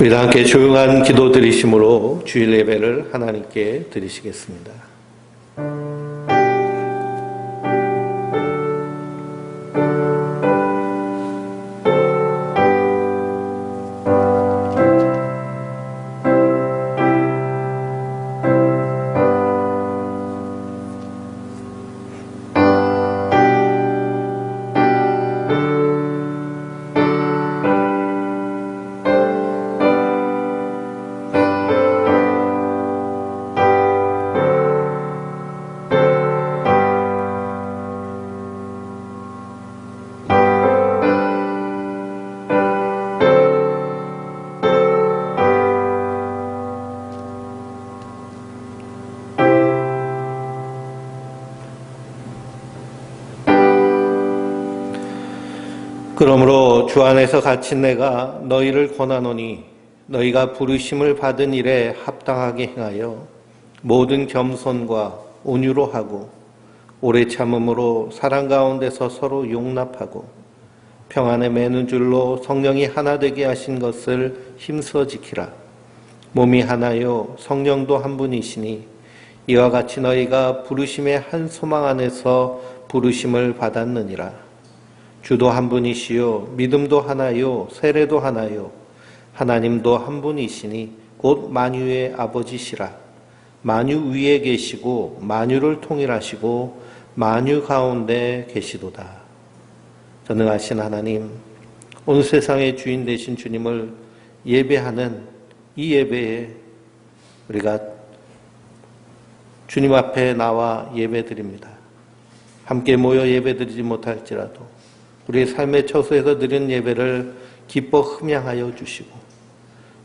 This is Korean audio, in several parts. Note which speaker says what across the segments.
Speaker 1: 우리 다 함께 조용한 기도 드리심으로 주일 예배를 하나님께 드리시겠습니다. 그러므로 주 안에서 갇힌 내가 너희를 권하노니 너희가 부르심을 받은 일에 합당하게 행하여 모든 겸손과 온유로 하고 오래 참음으로 사랑 가운데서 서로 용납하고 평안에 매는 줄로 성령이 하나 되게 하신 것을 힘써 지키라. 몸이 하나요 성령도 한 분이시니 이와 같이 너희가 부르심의 한 소망 안에서 부르심을 받았느니라. 주도 한 분이시요 믿음도 하나요 세례도 하나요 하나님도 한 분이시니 곧 만유의 아버지시라. 만유 위에 계시고 만유를 통일하시고 만유 가운데 계시도다. 전능하신 하나님, 온 세상의 주인 되신 주님을 예배하는 이 예배에 우리가 주님 앞에 나와 예배드립니다. 함께 모여 예배드리지 못할지라도 우리의 삶의 처소에서 드린 예배를 기뻐 흠양하여 주시고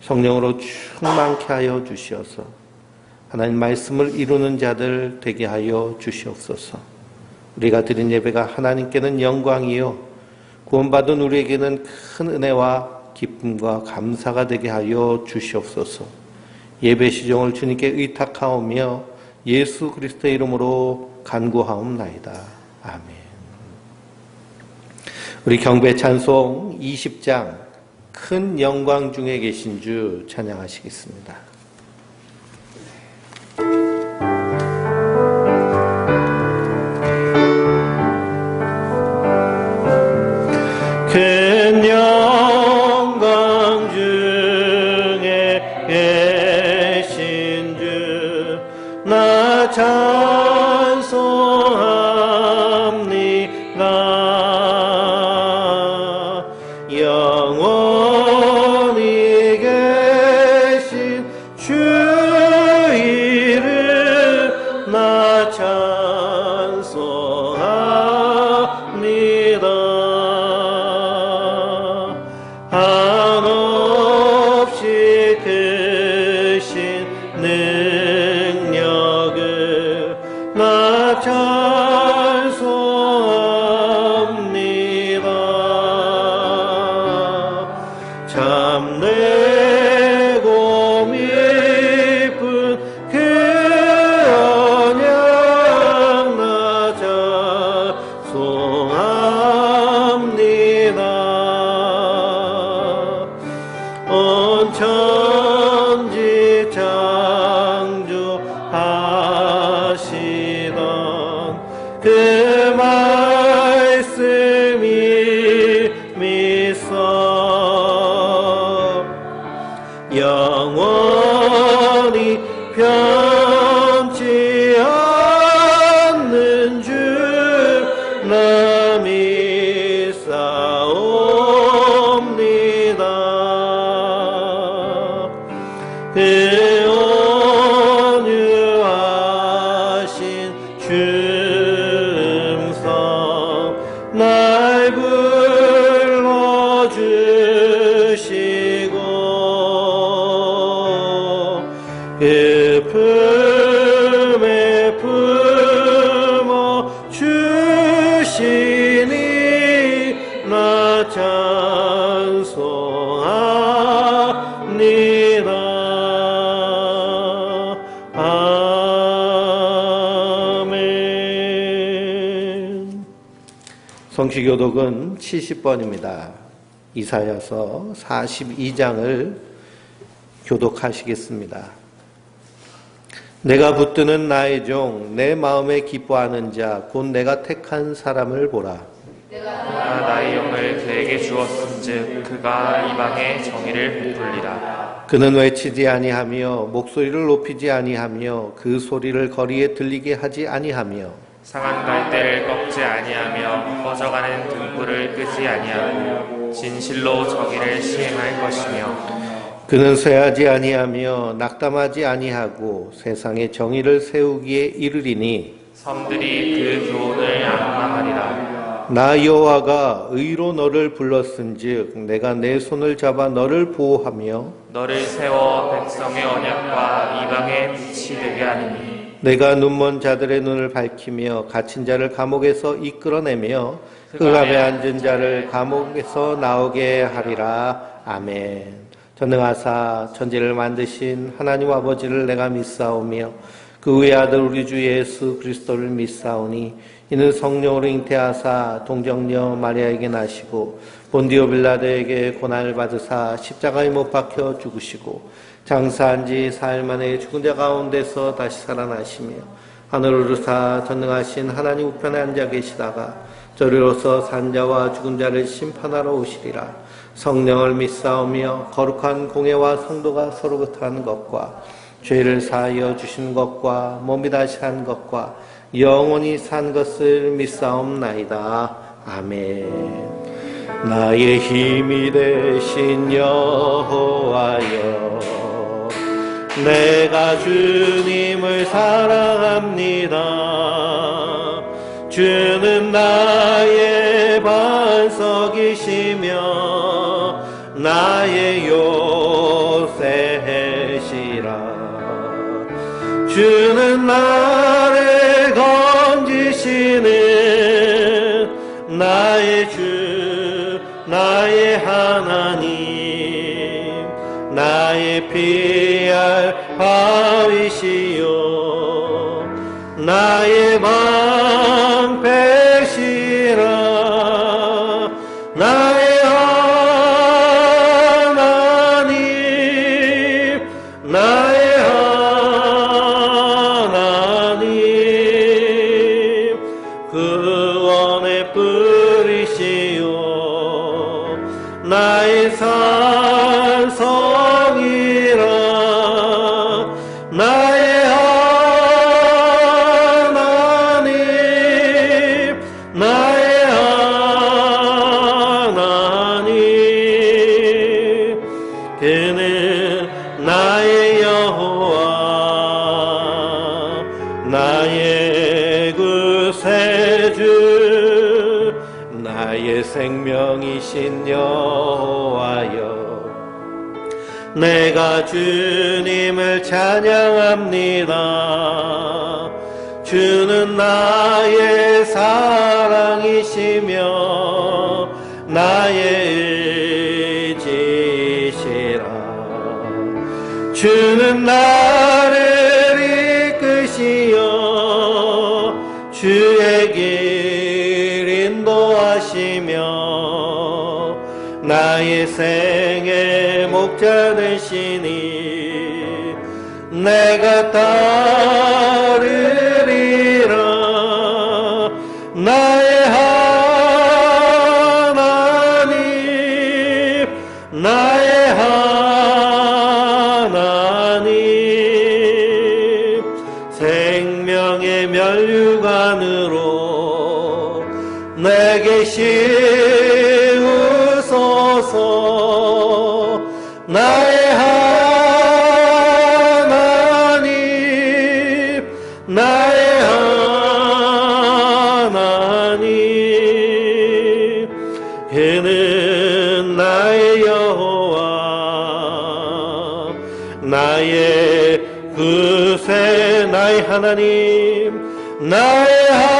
Speaker 1: 성령으로 충만케 하여 주시어서 하나님 말씀을 이루는 자들 되게 하여 주시옵소서. 우리가 드린 예배가 하나님께는 영광이요 구원받은 우리에게는 큰 은혜와 기쁨과 감사가 되게 하여 주시옵소서. 예배 시종을 주님께 의탁하오며 예수 그리스도의 이름으로 간구하옵나이다. 아멘. 우리 경배 찬송 20장 큰 영광 중에 계신 주 찬양하시겠습니다. 큰 영광 중에 계신 주 나 찬송합니다. 영원히 계신 주 이름 나 찬송합니다. 한없이 크신 능력을 나 찬송합니다. 참되고 미쁜 그 언약 나 찬송합니다. 온 천지 창조하시던 그 말씀이 믿어 영원히 변치 않는 주 나 믿사옵니다. 그 온유하신 주음성 날 불러주시고 그 품에 품어 주시니 나 찬송합니다. 아멘. 성시교독은 70번입니다. 이사야서 42장을 교독하시겠습니다. 내가 붙드는 나의 종, 내 마음에 기뻐하는 자, 곧 내가 택한 사람을 보라.
Speaker 2: 내가 나의 영을 그에게 주었은즉 그가 이방의 정의를 베풀리라.
Speaker 1: 그는 외치지 아니하며 목소리를 높이지 아니하며 그 소리를 거리에 들리게 하지 아니하며
Speaker 2: 상한 갈대를 꺾지 아니하며 꺼져가는 등불을 끄지 아니하고 진실로 저기를 시행할 것이며
Speaker 1: 그는 쇠하지 아니하며 낙담하지 아니하고 세상의 정의를 세우기에 이르리니
Speaker 2: 섬들이 그 교훈을 앙망하리라.
Speaker 1: 나 여호와가 의로 너를 불렀은즉 내가 내 손을 잡아 너를 보호하며
Speaker 2: 너를 세워 백성의 언약과 이방의 빛이 되게 하리니
Speaker 1: 내가 눈먼 자들의 눈을 밝히며 갇힌 자를 감옥에서 이끌어내며 흑암에 앉은 자를 감옥에서 나오게 하리라. 아멘. 전능하사 천지를 만드신 하나님 아버지를 내가 믿사오며 그 외 아들 우리 주 예수 그리스도를 믿사오니 이는 성령으로 잉태하사 동정녀 마리아에게 나시고 본디오 빌라도에게 고난을 받으사 십자가에 못 박혀 죽으시고 장사한 지 사흘 만에 죽은 자 가운데서 다시 살아나시며 하늘을 오르사 전능하신 하나님 우편에 앉아 계시다가 저리로서 산자와 죽은 자를 심판하러 오시리라. 성령을 믿사오며 거룩한 공예와 성도가 서로부터 하는 것과 죄를 사하여 주신 것과 몸이 다시 한 것과 영원히 산 것을 믿사옵나이다. 아멘. 나의 힘이 되신 여호와여, 내가 주님을 사랑합니다. 주는 나의 반석이시며 나의 요새시라. 주는 나를 건지시는 나의 주, 나의 하나님, 나의 피할 바위시요 나의 방패시라. 나의 하나님, 나의 하나님, 구원의 뿌리시요 나의 산성이라. 나의 하나님, 나의 하나님, 그는 나의 여호와, 나의 구세주, 나의 생명이신 여호와여. 내가 주님을 찬양합니다. 주는 나의 사랑이시며 나의 의지시라. 주는 나를 이끄시어 주의 길 인도하시며 나의 생의 목자 되시니 내가 따르리라. 나의 하나님, 나의 하나님, 생명의 면류관으로 내게 씌우소서. 나의 하나님, 나의 하나님, 그는 나의 여호와, 나의 구세, 나의 하나님, 나의 하나님,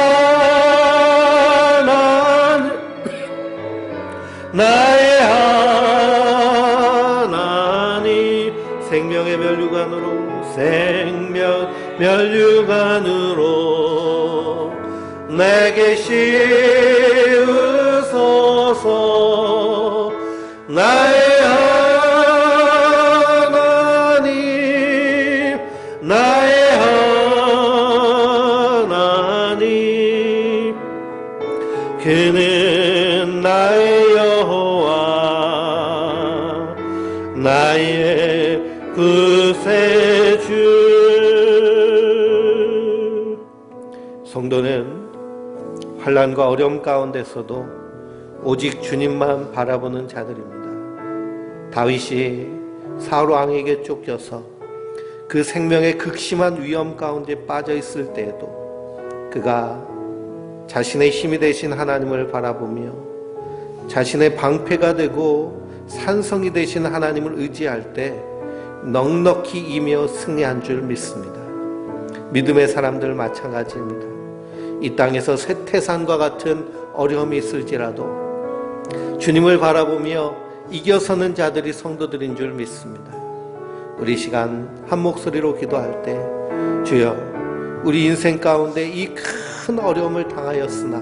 Speaker 1: 나의 하나님, 생명의 면류관으로, 생명 면류관으로 내게 씌우소서. 나의 하나님, 나의 구세주. 성도는 환난과 어려움 가운데서도 오직 주님만 바라보는 자들입니다. 다윗이 사울 왕에게 쫓겨서 그 생명의 극심한 위험 가운데 빠져 있을 때에도 그가 자신의 힘이 되신 하나님을 바라보며 자신의 방패가 되고 산성이 되신 하나님을 의지할 때 넉넉히 이며 승리한 줄 믿습니다. 믿음의 사람들 마찬가지입니다. 이 땅에서 쇠태산과 같은 어려움이 있을지라도 주님을 바라보며 이겨서는 자들이 성도들인 줄 믿습니다. 우리 시간 한 목소리로 기도할 때 주여, 우리 인생 가운데 이 큰 어려움을 당하였으나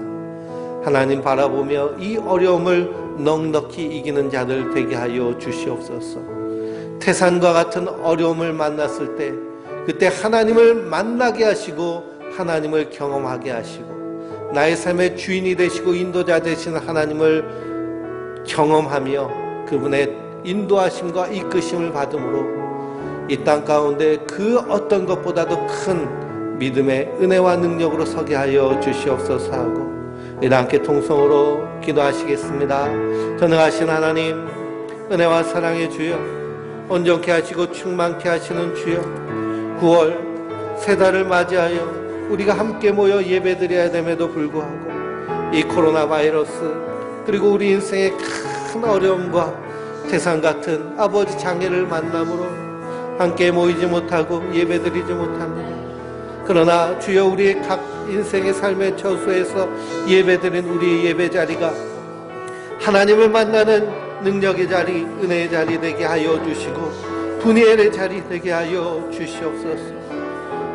Speaker 1: 하나님 바라보며 이 어려움을 넉넉히 이기는 자들 되게 하여 주시옵소서. 태산과 같은 어려움을 만났을 때 그때 하나님을 만나게 하시고 하나님을 경험하게 하시고 나의 삶의 주인이 되시고 인도자 되신 하나님을 경험하며 그분의 인도하심과 이끄심을 받음으로 이 땅 가운데 그 어떤 것보다도 큰 믿음의 은혜와 능력으로 서게 하여 주시옵소서 하고 우리 함께 통성으로 기도하시겠습니다. 전능하신 하나님, 은혜와 사랑의 주여, 온전케 하시고 충만케 하시는 주여, 9월 새 달을 맞이하여 우리가 함께 모여 예배드려야 됨에도 불구하고 이 코로나 바이러스 그리고 우리 인생의 큰 어려움과 태산 같은 아버지 장애를 만남으로 함께 모이지 못하고 예배드리지 못합니다. 그러나 주여, 우리의 각 인생의 삶의 처소에서 예배드린 우리의 예배 자리가 하나님을 만나는 능력의 자리, 은혜의 자리 되게 하여 주시고 분의의 자리 되게 하여 주시옵소서.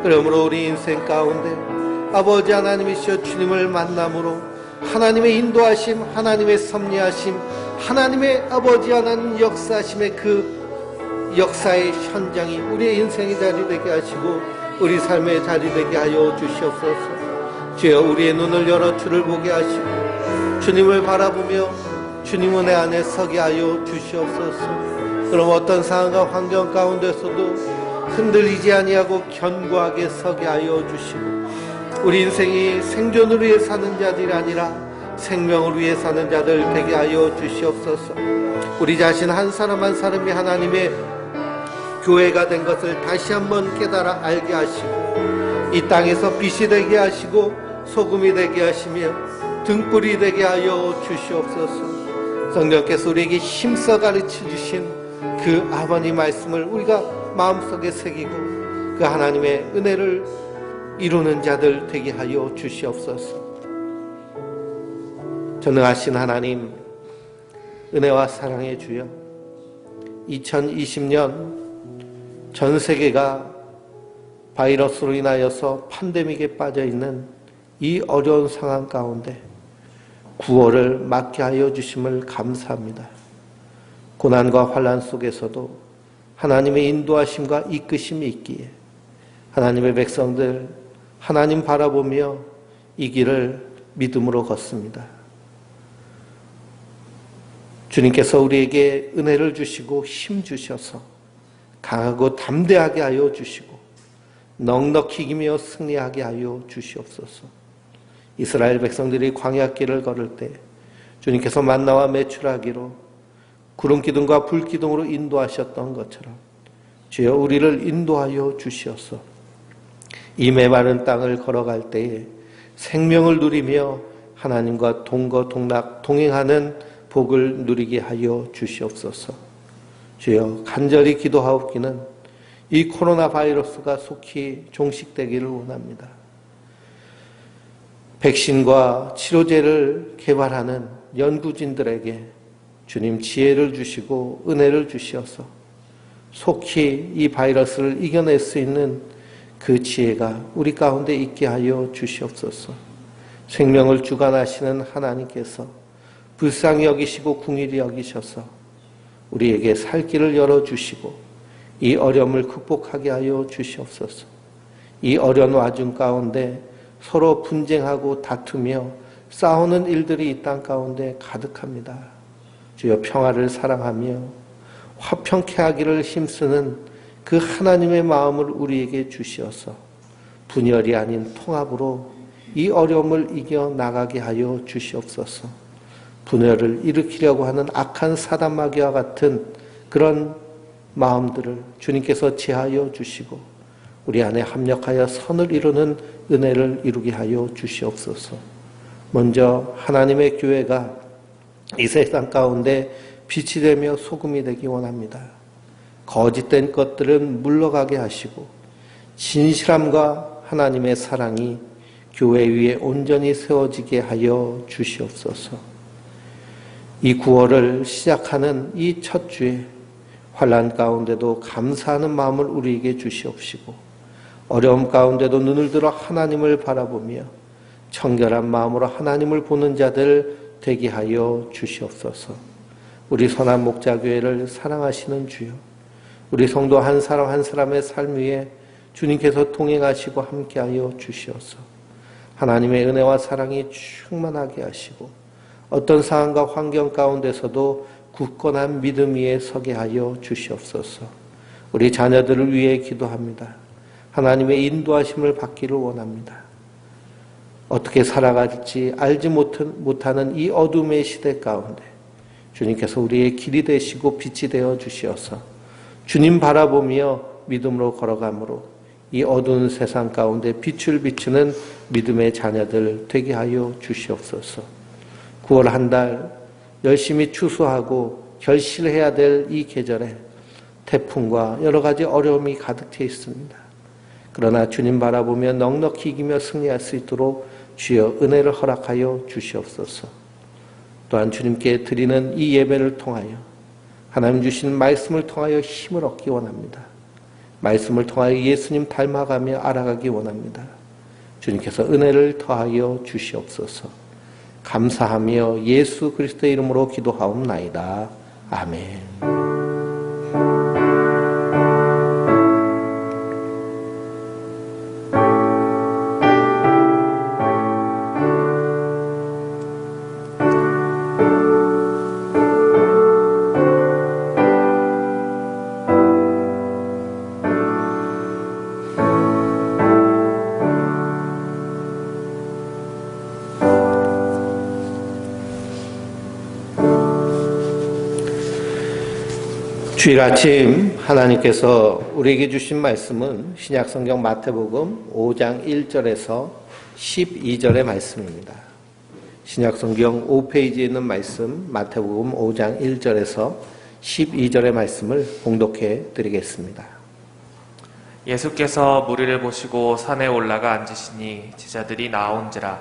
Speaker 1: 그러므로 우리 인생 가운데 아버지 하나님이시여 주님을 만남으로 하나님의 인도하심, 하나님의 섭리하심, 하나님의 아버지 하나님 역사하심의 그 역사의 현장이 우리의 인생의 자리 되게 하시고 우리 삶의 자리 되게 하여 주시옵소서. 주여, 우리의 눈을 열어 주를 보게 하시고 주님을 바라보며 주님 은혜 안에 서게 하여 주시옵소서. 그럼 어떤 상황과 환경 가운데서도 흔들리지 아니하고 견고하게 서게 하여 주시고 우리 인생이 생존을 위해 사는 자들이 아니라 생명을 위해 사는 자들 되게 하여 주시옵소서. 우리 자신 한 사람 한 사람이 하나님의 교회가 된 것을 다시 한번 깨달아 알게 하시고 이 땅에서 빛이 되게 하시고 소금이 되게 하시며 등불이 되게 하여 주시옵소서. 성령께서 우리에게 힘써 가르쳐 주신 그 아버님 말씀을 우리가 마음속에 새기고 그 하나님의 은혜를 이루는 자들 되게 하여 주시옵소서. 전능하신 하나님, 은혜와 사랑의 주여, 2020년 전 세계가 바이러스로 인하여서 팬데믹에 빠져있는 이 어려운 상황 가운데 구원을 맞게 하여 주심을 감사합니다. 고난과 환난 속에서도 하나님의 인도하심과 이끄심이 있기에 하나님의 백성들 하나님 바라보며 이 길을 믿음으로 걷습니다. 주님께서 우리에게 은혜를 주시고 힘 주셔서 강하고 담대하게 하여 주시고 넉넉히 이기며 승리하게 하여 주시옵소서. 이스라엘 백성들이 광야길을 걸을 때 주님께서 만나와 메추라기로 구름기둥과 불기둥으로 인도하셨던 것처럼 주여, 우리를 인도하여 주시옵소서. 이 메마른 땅을 걸어갈 때에 생명을 누리며 하나님과 동거동락 동행하는 복을 누리게 하여 주시옵소서. 주여, 간절히 기도하옵기는 이 코로나 바이러스가 속히 종식되기를 원합니다. 백신과 치료제를 개발하는 연구진들에게 주님 지혜를 주시고 은혜를 주시어서 속히 이 바이러스를 이겨낼 수 있는 그 지혜가 우리 가운데 있게 하여 주시옵소서. 생명을 주관하시는 하나님께서 불쌍히 여기시고 긍휼히 여기셔서 우리에게 살 길을 열어주시고 이 어려움을 극복하게 하여 주시옵소서. 이 어려운 와중 가운데 서로 분쟁하고 다투며 싸우는 일들이 이 땅 가운데 가득합니다. 주여, 평화를 사랑하며 화평케 하기를 힘쓰는 그 하나님의 마음을 우리에게 주시어서 분열이 아닌 통합으로 이 어려움을 이겨 나가게 하여 주시옵소서. 분열을 일으키려고 하는 악한 사단 마귀와 같은 그런 마음들을 주님께서 제하여 주시고 우리 안에 합력하여 선을 이루는 은혜를 이루게 하여 주시옵소서. 먼저 하나님의 교회가 이 세상 가운데 빛이 되며 소금이 되기 원합니다. 거짓된 것들은 물러가게 하시고 진실함과 하나님의 사랑이 교회 위에 온전히 세워지게 하여 주시옵소서. 이 9월을 시작하는 이 첫 주에 환난 가운데도 감사하는 마음을 우리에게 주시옵시고 어려움 가운데도 눈을 들어 하나님을 바라보며 청결한 마음으로 하나님을 보는 자들 되게 하여 주시옵소서. 우리 선한 목자교회를 사랑하시는 주여, 우리 성도 한 사람 한 사람의 삶 위에 주님께서 동행하시고 함께하여 주시옵소서. 하나님의 은혜와 사랑이 충만하게 하시고 어떤 상황과 환경 가운데서도 굳건한 믿음 위에 서게 하여 주시옵소서. 우리 자녀들을 위해 기도합니다. 하나님의 인도하심을 받기를 원합니다. 어떻게 살아갈지 알지 못하는 이 어둠의 시대 가운데 주님께서 우리의 길이 되시고 빛이 되어 주시어서 주님 바라보며 믿음으로 걸어가므로 이 어두운 세상 가운데 빛을 비추는 믿음의 자녀들 되게 하여 주시옵소서. 9월 한 달 열심히 추수하고 결실해야 될 이 계절에 태풍과 여러 가지 어려움이 가득 차 있습니다. 그러나 주님 바라보며 넉넉히 이기며 승리할 수 있도록 주여 은혜를 허락하여 주시옵소서. 또한 주님께 드리는 이 예배를 통하여 하나님 주신 말씀을 통하여 힘을 얻기 원합니다. 말씀을 통하여 예수님 닮아가며 알아가기 원합니다. 주님께서 은혜를 더하여 주시옵소서. 감사하며 예수 그리스도의 이름으로 기도하옵나이다. 아멘. 주일 아침 하나님께서 우리에게 주신 말씀은 신약성경 마태복음 5장 1절에서 12절의 말씀입니다. 신약성경 5페이지에 있는 말씀 마태복음 5장 1절에서 12절의 말씀을 봉독해 드리겠습니다.
Speaker 2: 예수께서 무리를 보시고 산에 올라가 앉으시니 제자들이 나온지라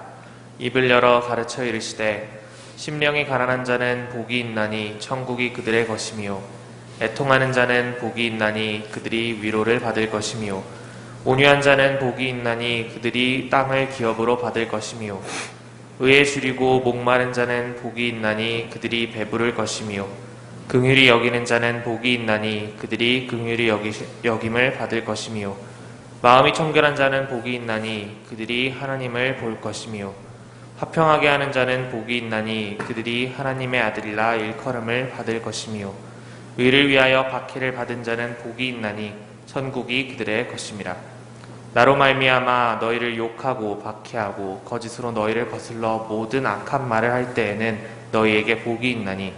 Speaker 2: 입을 열어 가르쳐 이르시되 심령이 가난한 자는 복이 있나니 천국이 그들의 것이며 애통하는 자는 복이 있나니 그들이 위로를 받을 것이며 온유한 자는 복이 있나니 그들이 땅을 기업으로 받을 것이며 의에 줄이고 목마른 자는 복이 있나니 그들이 배부를 것이며 긍휼히 여기는 자는 복이 있나니 그들이 긍휼히 여김을 받을 것이며 마음이 청결한 자는 복이 있나니 그들이 하나님을 볼 것이며 화평하게 하는 자는 복이 있나니 그들이 하나님의 아들이라 일컬음을 받을 것이며 의를 위하여 박해를 받은 자는 복이 있나니 천국이 그들의 것임이라. 나로 말미암아 너희를 욕하고 박해하고 거짓으로 너희를 거슬러 모든 악한 말을 할 때에는 너희에게 복이 있나니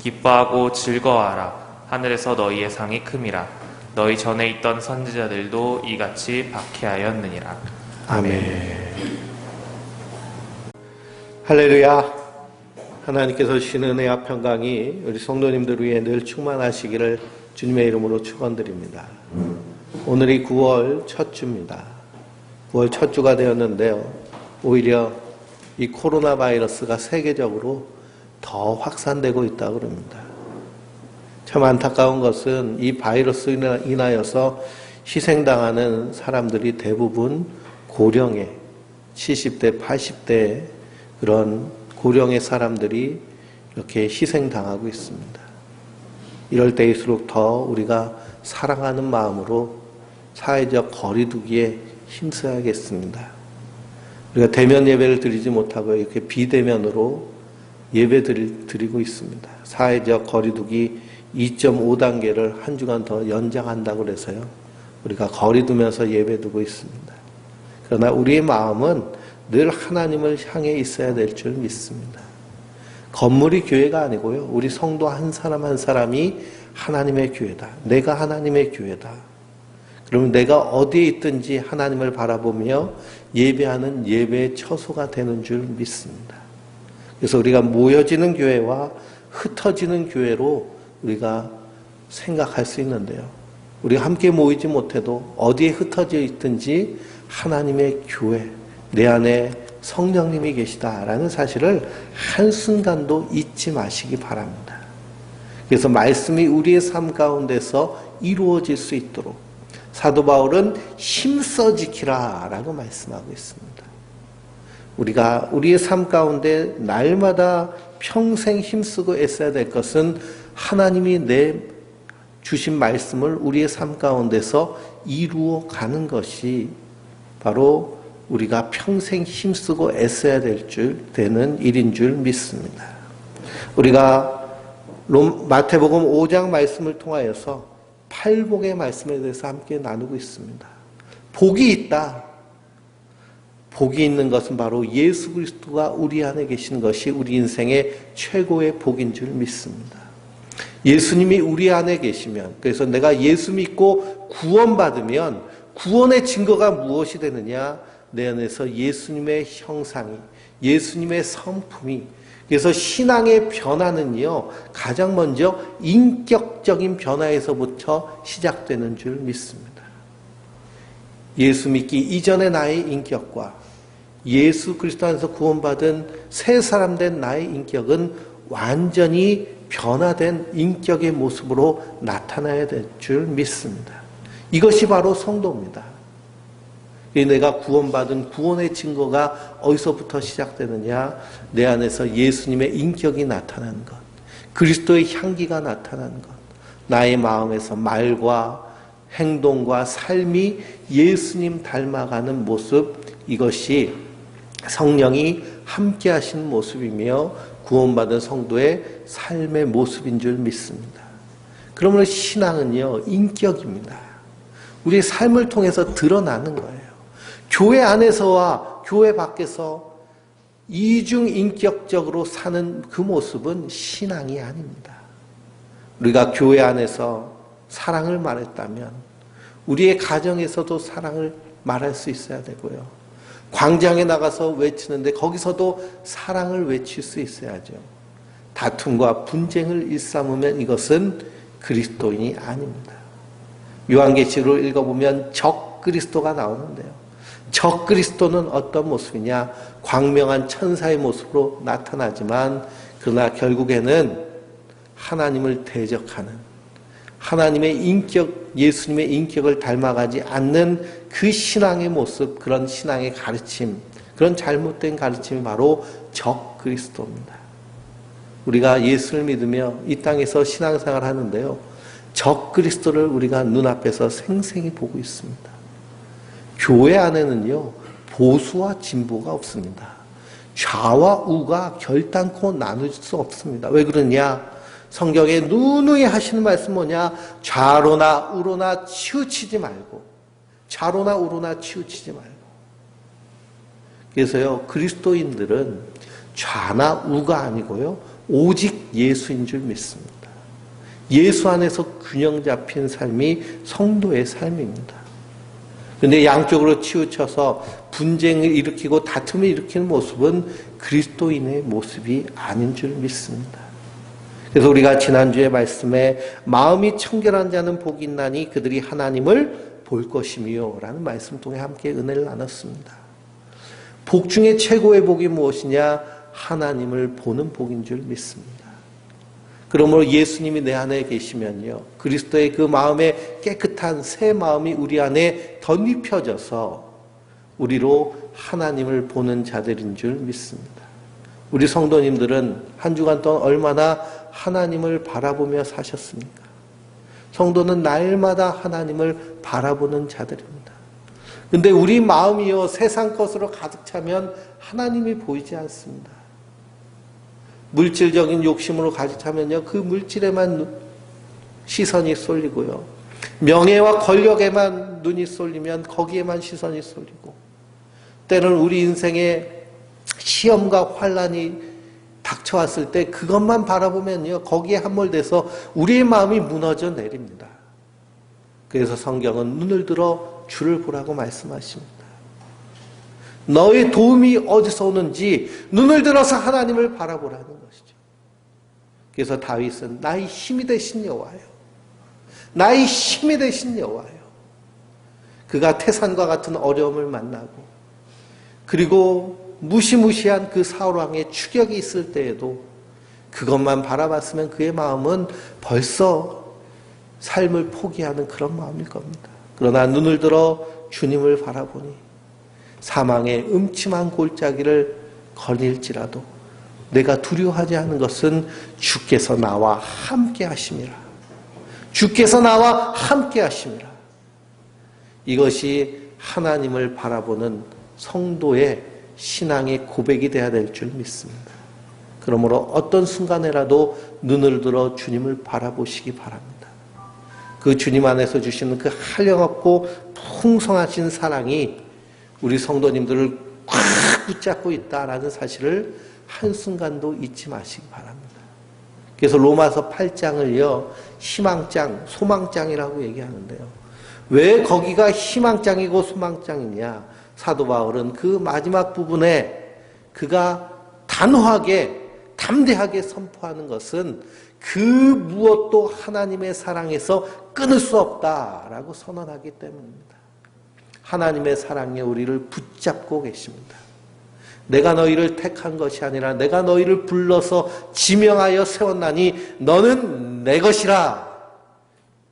Speaker 2: 기뻐하고 즐거워하라. 하늘에서 너희의 상이 큼이라. 너희 전에 있던 선지자들도 이같이 박해하였느니라.
Speaker 1: 아멘. 할렐루야. 하나님께서 주시는 은혜와 평강이 우리 성도님들 위해 늘 충만하시기를 주님의 이름으로 축원드립니다. 오늘이 9월 첫 주입니다. 9월 첫 주가 되었는데요. 오히려 이 코로나 바이러스가 세계적으로 더 확산되고 있다고 합니다. 참 안타까운 것은 이 바이러스로 인하여서 희생당하는 사람들이 대부분 고령의 70대, 80대 그런 고령의 사람들이 이렇게 희생당하고 있습니다. 이럴 때일수록 더 우리가 사랑하는 마음으로 사회적 거리두기에 힘써야겠습니다. 우리가 대면 예배를 드리지 못하고 이렇게 비대면으로 예배 드리고 있습니다. 사회적 거리두기 2.5단계를 한 주간 더 연장한다고 그래서요. 우리가 거리 두면서 예배 드고 있습니다. 그러나 우리의 마음은 늘 하나님을 향해 있어야 될 줄 믿습니다. 건물이 교회가 아니고요. 우리 성도 한 사람 한 사람이 하나님의 교회다. 내가 하나님의 교회다. 그러면 내가 어디에 있든지 하나님을 바라보며 예배하는 예배의 처소가 되는 줄 믿습니다. 그래서 우리가 모여지는 교회와 흩어지는 교회로 우리가 생각할 수 있는데요. 우리가 함께 모이지 못해도 어디에 흩어져 있든지 하나님의 교회, 내 안에 성령님이 계시다라는 사실을 한순간도 잊지 마시기 바랍니다. 그래서 말씀이 우리의 삶 가운데서 이루어질 수 있도록 사도 바울은 힘써 지키라 라고 말씀하고 있습니다. 우리가 우리의 삶 가운데 날마다 평생 힘쓰고 애써야 될 것은 하나님이 내 주신 말씀을 우리의 삶 가운데서 이루어 가는 것이 바로 우리가 평생 힘쓰고 애써야 되는 일인 줄 믿습니다. 우리가 마태복음 5장 말씀을 통하여서 팔복의 말씀에 대해서 함께 나누고 있습니다. 복이 있다. 복이 있는 것은 바로 예수 그리스도가 우리 안에 계신 것이 우리 인생의 최고의 복인 줄 믿습니다. 예수님이 우리 안에 계시면, 그래서 내가 예수 믿고 구원받으면 구원의 증거가 무엇이 되느냐? 내 안에서 예수님의 형상이, 예수님의 성품이, 그래서 신앙의 변화는요, 가장 먼저 인격적인 변화에서부터 시작되는 줄 믿습니다. 예수 믿기 이전의 나의 인격과 예수 그리스도 안에서 구원받은 새 사람 된 나의 인격은 완전히 변화된 인격의 모습으로 나타나야 될 줄 믿습니다. 이것이 바로 성도입니다. 내가 구원받은 구원의 증거가 어디서부터 시작되느냐? 내 안에서 예수님의 인격이 나타나는 것, 그리스도의 향기가 나타나는 것, 나의 마음에서 말과 행동과 삶이 예수님 닮아가는 모습, 이것이 성령이 함께 하신 모습이며 구원받은 성도의 삶의 모습인 줄 믿습니다. 그러므로 신앙은요, 인격입니다. 우리의 삶을 통해서 드러나는 거예요. 교회 안에서와 교회 밖에서 이중인격적으로 사는 그 모습은 신앙이 아닙니다. 우리가 교회 안에서 사랑을 말했다면 우리의 가정에서도 사랑을 말할 수 있어야 되고요. 광장에 나가서 외치는데 거기서도 사랑을 외칠 수 있어야죠. 다툼과 분쟁을 일삼으면 이것은 그리스도인이 아닙니다. 요한계시록을 읽어보면 적 그리스도가 나오는데요. 적 그리스도는 어떤 모습이냐? 광명한 천사의 모습으로 나타나지만 그러나 결국에는 하나님을 대적하는, 하나님의 인격, 예수님의 인격을 닮아가지 않는 그 신앙의 모습, 그런 신앙의 가르침, 그런 잘못된 가르침이 바로 적 그리스도입니다. 우리가 예수를 믿으며 이 땅에서 신앙생활을 하는데요, 적 그리스도를 우리가 눈앞에서 생생히 보고 있습니다. 교회 안에는요, 보수와 진보가 없습니다. 좌와 우가 결단코 나눌 수 없습니다. 왜 그러냐? 성경에 누누이 하시는 말씀 뭐냐? 좌로나 우로나 치우치지 말고, 좌로나 우로나 치우치지 말고. 그래서요, 그리스도인들은 좌나 우가 아니고요, 오직 예수인 줄 믿습니다. 예수 안에서 균형 잡힌 삶이 성도의 삶입니다. 그런데 양쪽으로 치우쳐서 분쟁을 일으키고 다툼을 일으키는 모습은 그리스도인의 모습이 아닌 줄 믿습니다. 그래서 우리가 지난주에 말씀에 마음이 청결한 자는 복이 있나니 그들이 하나님을 볼 것이며 라는 말씀 통해 함께 은혜를 나눴습니다. 복 중에 최고의 복이 무엇이냐? 하나님을 보는 복인 줄 믿습니다. 그러므로 예수님이 내 안에 계시면요, 그리스도의 그 마음의 깨끗한 새 마음이 우리 안에 덧입혀져서 우리로 하나님을 보는 자들인 줄 믿습니다. 우리 성도님들은 한 주간 동안 얼마나 하나님을 바라보며 사셨습니까? 성도는 날마다 하나님을 바라보는 자들입니다. 근데 우리 마음이요, 세상 것으로 가득 차면 하나님이 보이지 않습니다. 물질적인 욕심으로 가득 차면요, 그 물질에만 시선이 쏠리고요. 명예와 권력에만 눈이 쏠리면 거기에만 시선이 쏠리고, 때로는 우리 인생에 시험과 환란이 닥쳐왔을 때 그것만 바라보면요, 거기에 함몰돼서 우리의 마음이 무너져 내립니다. 그래서 성경은 눈을 들어 주를 보라고 말씀하십니다. 너의 도움이 어디서 오는지 눈을 들어서 하나님을 바라보라는 것이죠. 그래서 다윗은 나의 힘이 되신 여호와요, 나의 힘이 되신 여호와요. 그가 태산과 같은 어려움을 만나고, 그리고 무시무시한 그 사울 왕의 추격이 있을 때에도 그것만 바라봤으면 그의 마음은 벌써 삶을 포기하는 그런 마음일 겁니다. 그러나 눈을 들어 주님을 바라보니 사망의 음침한 골짜기를 거닐지라도 내가 두려워하지 않은 것은 주께서 나와 함께 하심이라. 주께서 나와 함께 하심이라. 이것이 하나님을 바라보는 성도의 신앙의 고백이 되어야 될 줄 믿습니다. 그러므로 어떤 순간에라도 눈을 들어 주님을 바라보시기 바랍니다. 그 주님 안에서 주시는 그 한량없고 풍성하신 사랑이 우리 성도님들을 꽉 붙잡고 있다라는 사실을 한순간도 잊지 마시기 바랍니다. 그래서 로마서 8장을요, 희망장, 소망장이라고 얘기하는데요. 왜 거기가 희망장이고 소망장이냐? 사도 바울은 그 마지막 부분에 그가 단호하게, 담대하게 선포하는 것은 그 무엇도 하나님의 사랑에서 끊을 수 없다라고 선언하기 때문입니다. 하나님의 사랑에 우리를 붙잡고 계십니다. 내가 너희를 택한 것이 아니라 내가 너희를 불러서 지명하여 세웠나니 너는 내 것이라.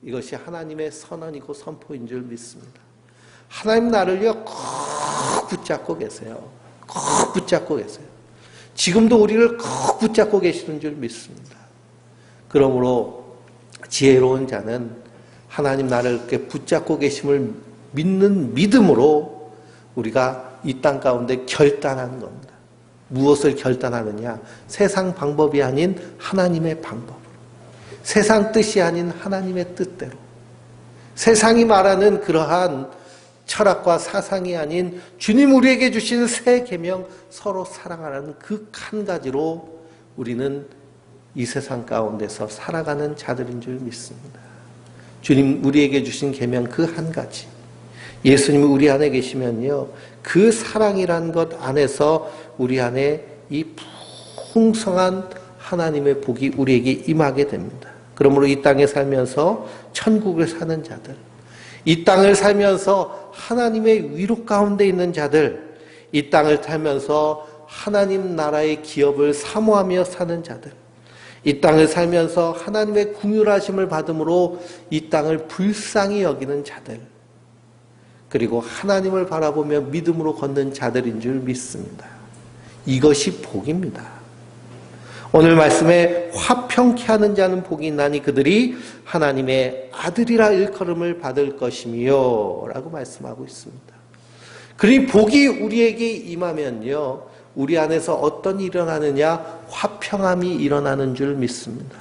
Speaker 1: 이것이 하나님의 선언이고 선포인 줄 믿습니다. 하나님 나를요 꼭 붙잡고 계세요. 꼭 붙잡고 계세요. 지금도 우리를 꼭 붙잡고 계시는 줄 믿습니다. 그러므로 지혜로운 자는 하나님 나를 이렇게 붙잡고 계심을 믿는 믿음으로 우리가 이 땅 가운데 결단하는 겁니다. 무엇을 결단하느냐? 세상 방법이 아닌 하나님의 방법으로, 세상 뜻이 아닌 하나님의 뜻대로, 세상이 말하는 그러한 철학과 사상이 아닌 주님 우리에게 주신 새 계명, 서로 사랑하라는 그 한 가지로 우리는 이 세상 가운데서 살아가는 자들인 줄 믿습니다. 주님 우리에게 주신 계명 그 한 가지, 예수님이 우리 안에 계시면요, 그 사랑이란 것 안에서 우리 안에 이 풍성한 하나님의 복이 우리에게 임하게 됩니다. 그러므로 이 땅에 살면서 천국을 사는 자들, 이 땅을 살면서 하나님의 위로 가운데 있는 자들, 이 땅을 살면서 하나님 나라의 기업을 사모하며 사는 자들, 이 땅을 살면서 하나님의 긍휼하심을 받음으로 이 땅을 불쌍히 여기는 자들, 그리고 하나님을 바라보며 믿음으로 걷는 자들인 줄 믿습니다. 이것이 복입니다. 오늘 말씀에 화평케 하는 자는 복이 있나니 그들이 하나님의 아들이라 일컬음을 받을 것이며 라고 말씀하고 있습니다. 그러니 복이 우리에게 임하면요, 우리 안에서 어떤 일이 일어나느냐? 화평함이 일어나는 줄 믿습니다.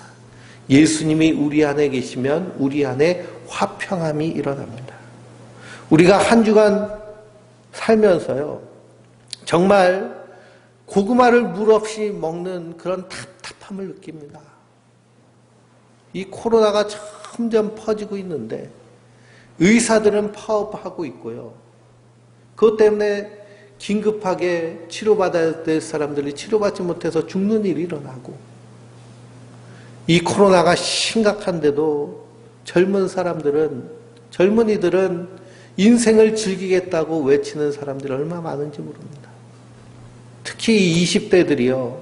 Speaker 1: 예수님이 우리 안에 계시면 우리 안에 화평함이 일어납니다. 우리가 한 주간 살면서요, 정말 고구마를 물 없이 먹는 그런 답답함을 느낍니다. 이 코로나가 점점 퍼지고 있는데 의사들은 파업하고 있고요. 그것 때문에 긴급하게 치료받아야 될 사람들이 치료받지 못해서 죽는 일이 일어나고, 이 코로나가 심각한데도 젊은이들은 인생을 즐기겠다고 외치는 사람들이 얼마나 많은지 모릅니다. 특히 20대들이요.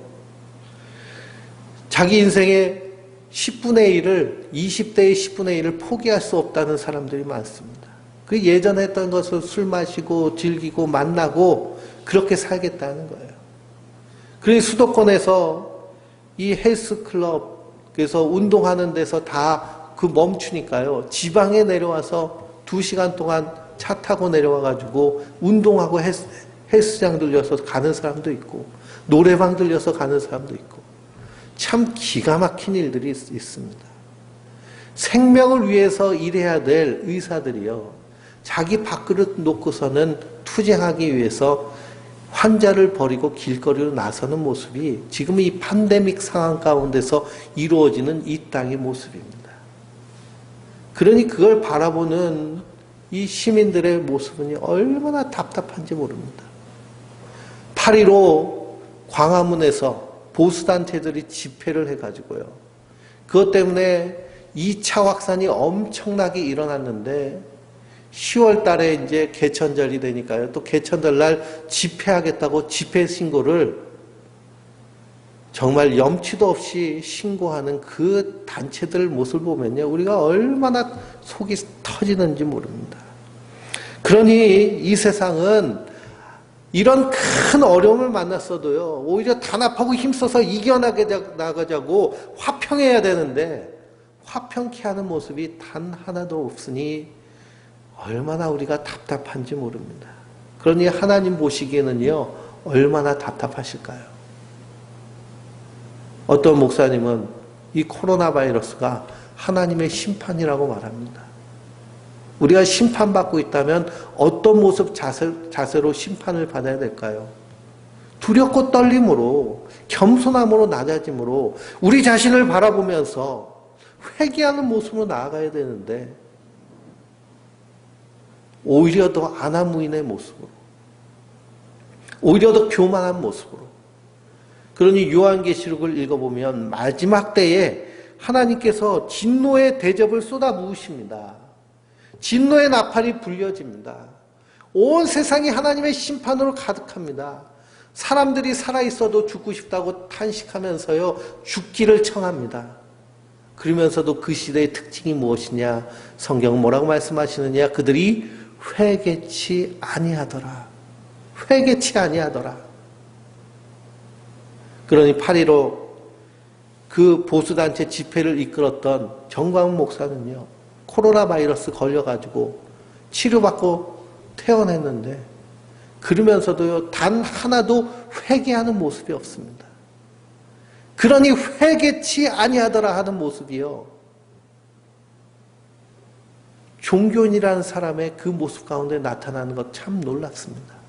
Speaker 1: 자기 인생의 10분의 1을, 20대의 10분의 1을 포기할 수 없다는 사람들이 많습니다. 그 예전에 했던 것을 술 마시고 즐기고 만나고 그렇게 살겠다는 거예요. 그래서 수도권에서 이 헬스클럽, 그래서 운동하는 데서 다 그 멈추니까요, 지방에 내려와서 2시간 동안 차 타고 내려와가지고 운동하고 헬스장 들려서 가는 사람도 있고, 노래방 들려서 가는 사람도 있고, 참 기가 막힌 일들이 있습니다. 생명을 위해서 일해야 될 의사들이요. 자기 밥그릇 놓고서는 투쟁하기 위해서 환자를 버리고 길거리로 나서는 모습이 지금 이 팬데믹 상황 가운데서 이루어지는 이 땅의 모습입니다. 그러니 그걸 바라보는 이 시민들의 모습은 얼마나 답답한지 모릅니다. 8.15 광화문에서 보수단체들이 집회를 해가지고요. 그것 때문에 2차 확산이 엄청나게 일어났는데 10월 달에 이제 개천절이 되니까요. 또 개천절 날 집회하겠다고 집회 신고를 정말 염치도 없이 신고하는 그 단체들 모습을 보면요. 우리가 얼마나 속이 터지는지 모릅니다. 그러니 이 세상은 이런 큰 어려움을 만났어도요. 오히려 단합하고 힘써서 이겨나가자고 화평해야 되는데 화평케 하는 모습이 단 하나도 없으니 얼마나 우리가 답답한지 모릅니다. 그러니 하나님 보시기에는요. 얼마나 답답하실까요? 어떤 목사님은 이 코로나 바이러스가 하나님의 심판이라고 말합니다. 우리가 심판받고 있다면 어떤 모습 자세로 심판을 받아야 될까요? 두렵고 떨림으로, 겸손함으로, 낮아짐으로 우리 자신을 바라보면서 회개하는 모습으로 나아가야 되는데 오히려 더 안하무인의 모습으로, 오히려 더 교만한 모습으로. 그러니 요한계시록을 읽어보면 마지막 때에 하나님께서 진노의 대접을 쏟아부으십니다. 진노의 나팔이 불려집니다. 온 세상이 하나님의 심판으로 가득합니다. 사람들이 살아있어도 죽고 싶다고 탄식하면서요, 죽기를 청합니다. 그러면서도 그 시대의 특징이 무엇이냐? 성경은 뭐라고 말씀하시느냐? 그들이 회개치 아니하더라. 회개치 아니하더라. 그러니 8.15 그 보수단체 집회를 이끌었던 정광훈 목사는요, 코로나 바이러스 걸려가지고 치료받고 퇴원했는데, 그러면서도요, 단 하나도 회개하는 모습이 없습니다. 그러니 회개치 아니하더라 하는 모습이요. 종교인이라는 사람의 그 모습 가운데 나타나는 것 참 놀랍습니다.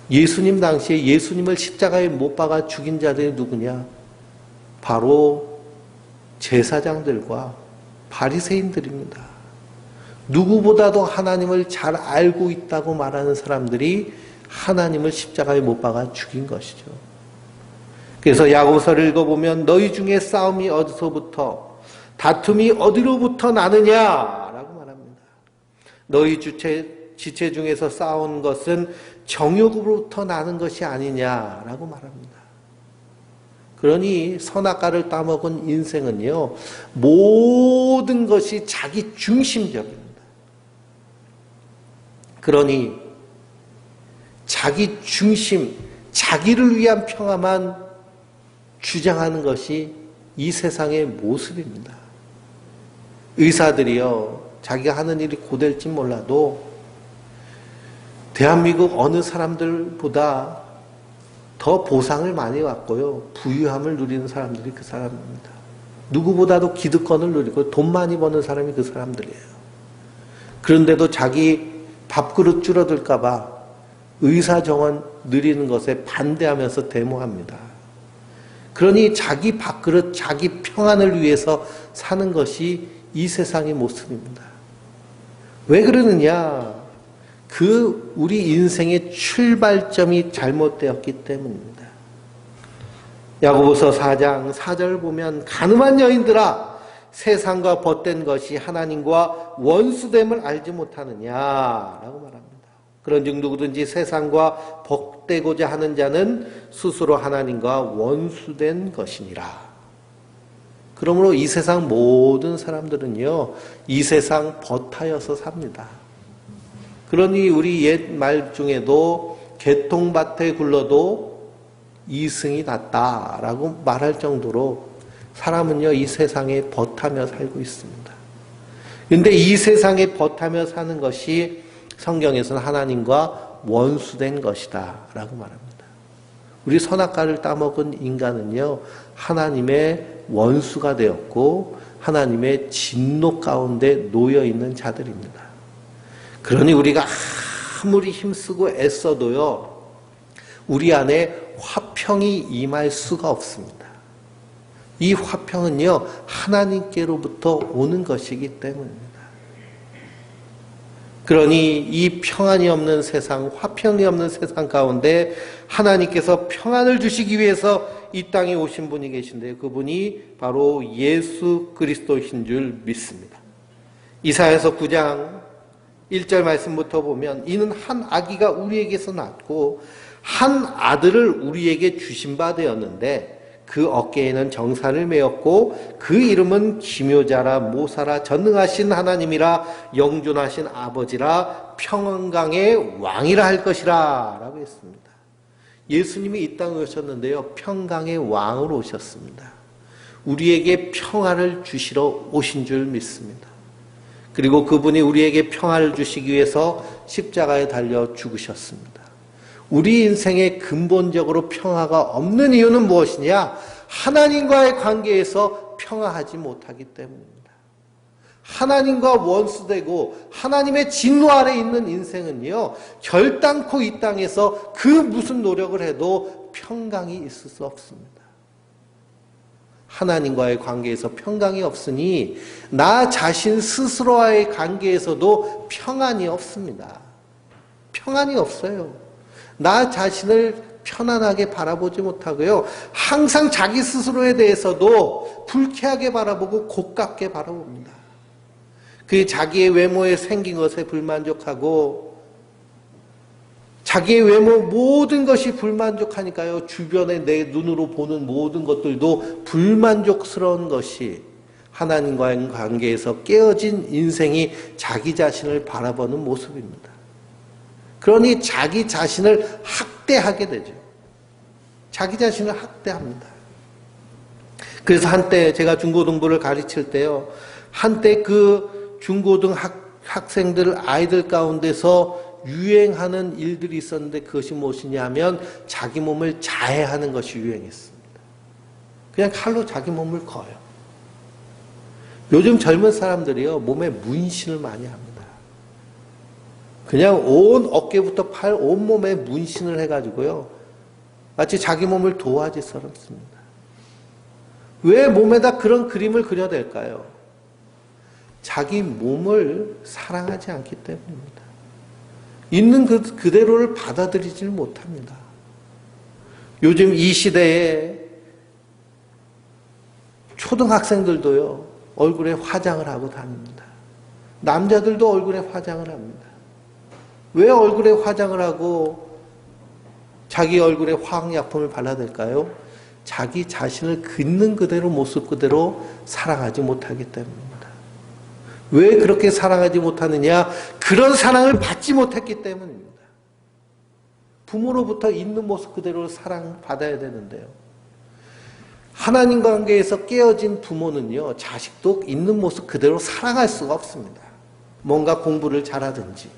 Speaker 1: 예수님 당시에 예수님을 십자가에 못 박아 죽인 자들이 누구냐? 바로 제사장들과 바리새인들입니다. 누구보다도 하나님을 잘 알고 있다고 말하는 사람들이 하나님을 십자가에 못 박아 죽인 것이죠. 그래서 야고보서를 읽어보면 너희 중에 싸움이 어디서부터 다툼이 어디로부터 나느냐라고 말합니다. 너희 지체 중에서 싸운 것은 정욕으로부터 나는 것이 아니냐라고 말합니다. 그러니 선악과를 따먹은 인생은요, 모든 것이 자기 중심적입니다. 그러니 자기 중심, 자기를 위한 평화만 주장하는 것이 이 세상의 모습입니다. 의사들이요, 자기가 하는 일이 고될지 몰라도 대한민국 어느 사람들보다 더 보상을 많이 받고요, 부유함을 누리는 사람들이 그 사람입니다. 누구보다도 기득권을 누리고 돈 많이 버는 사람이 그 사람들이에요. 그런데도 자기 밥그릇 줄어들까봐 의사 정원 누리는 것에 반대하면서 데모합니다. 그러니 자기 밥그릇, 자기 평안을 위해서 사는 것이 이 세상의 모습입니다. 왜 그러느냐? 그 우리 인생의 출발점이 잘못되었기 때문입니다. 야고보서 4장 4절 보면 가늠한 여인들아, 세상과 벗된 것이 하나님과 원수됨을 알지 못하느냐라고 말합니다. 그런즉 누구든지 세상과 벗되고자 하는 자는 스스로 하나님과 원수된 것이니라. 그러므로 이 세상 모든 사람들은요, 이 세상 벗하여서 삽니다. 그러니 우리 옛 말 중에도 개통밭에 굴러도 이승이 낫다라고 말할 정도로 사람은요, 이 세상에 벗하며 살고 있습니다. 그런데 이 세상에 벗하며 사는 것이 성경에서는 하나님과 원수된 것이다 라고 말합니다. 우리 선악과를 따먹은 인간은요, 하나님의 원수가 되었고 하나님의 진노 가운데 놓여 있는 자들입니다. 그러니 우리가 아무리 힘쓰고 애써도요, 우리 안에 화평이 임할 수가 없습니다. 이 화평은요, 하나님께로부터 오는 것이기 때문입니다. 그러니 이 평안이 없는 세상, 화평이 없는 세상 가운데 하나님께서 평안을 주시기 위해서 이 땅에 오신 분이 계신데요. 그분이 바로 예수 그리스도이신 줄 믿습니다. 이사야서 9장 1절 말씀부터 보면 이는 한 아기가 우리에게서 낳고 한 아들을 우리에게 주신 바 되었는데 그 어깨에는 정사를 메었고 그 이름은 기묘자라 모사라 전능하신 하나님이라 영존하신 아버지라 평강의 왕이라 할 것이라 라고 했습니다. 예수님이 이 땅에 오셨는데요, 평강의 왕으로 오셨습니다. 우리에게 평화를 주시러 오신 줄 믿습니다. 그리고 그분이 우리에게 평화를 주시기 위해서 십자가에 달려 죽으셨습니다. 우리 인생에 근본적으로 평화가 없는 이유는 무엇이냐? 하나님과의 관계에서 평화하지 못하기 때문입니다. 하나님과 원수되고 하나님의 진노 아래 있는 인생은요, 결단코 이 땅에서 그 무슨 노력을 해도 평강이 있을 수 없습니다. 하나님과의 관계에서 평강이 없으니 나 자신 스스로와의 관계에서도 평안이 없습니다. 평안이 없어요. 나 자신을 편안하게 바라보지 못하고요, 항상 자기 스스로에 대해서도 불쾌하게 바라보고 고깝게 바라봅니다. 그 자기의 외모에 생긴 것에 불만족하고 자기의 외모 모든 것이 불만족하니까요, 주변에 내 눈으로 보는 모든 것들도 불만족스러운 것이 하나님과의 관계에서 깨어진 인생이 자기 자신을 바라보는 모습입니다. 그러니 자기 자신을 학대하게 되죠. 자기 자신을 학대합니다. 그래서 한때 제가 중고등부를 가르칠 때요, 한때 그 중고등 학생들, 아이들 가운데서 유행하는 일들이 있었는데 그것이 무엇이냐면 자기 몸을 자해하는 것이 유행했습니다. 그냥 칼로 자기 몸을 거요. 요즘 젊은 사람들이요, 몸에 문신을 많이 합니다. 그냥 온 어깨부터 팔, 온몸에 문신을 해가지고요, 마치 자기 몸을 도화지처럼 씁니다. 왜 몸에다 그런 그림을 그려댈까요? 자기 몸을 사랑하지 않기 때문입니다. 있는 그대로를 받아들이지 못합니다. 요즘 이 시대에 초등학생들도요, 얼굴에 화장을 하고 다닙니다. 남자들도 얼굴에 화장을 합니다. 왜 얼굴에 화장을 하고 자기 얼굴에 화학약품을 발라댈까요? 자기 자신을 있는 그대로, 모습 그대로 사랑하지 못하기 때문입니다. 왜 그렇게 사랑하지 못하느냐? 그런 사랑을 받지 못했기 때문입니다. 부모로부터 있는 모습 그대로 사랑받아야 되는데요, 하나님 관계에서 깨어진 부모는요, 자식도 있는 모습 그대로 사랑할 수가 없습니다. 뭔가 공부를 잘하든지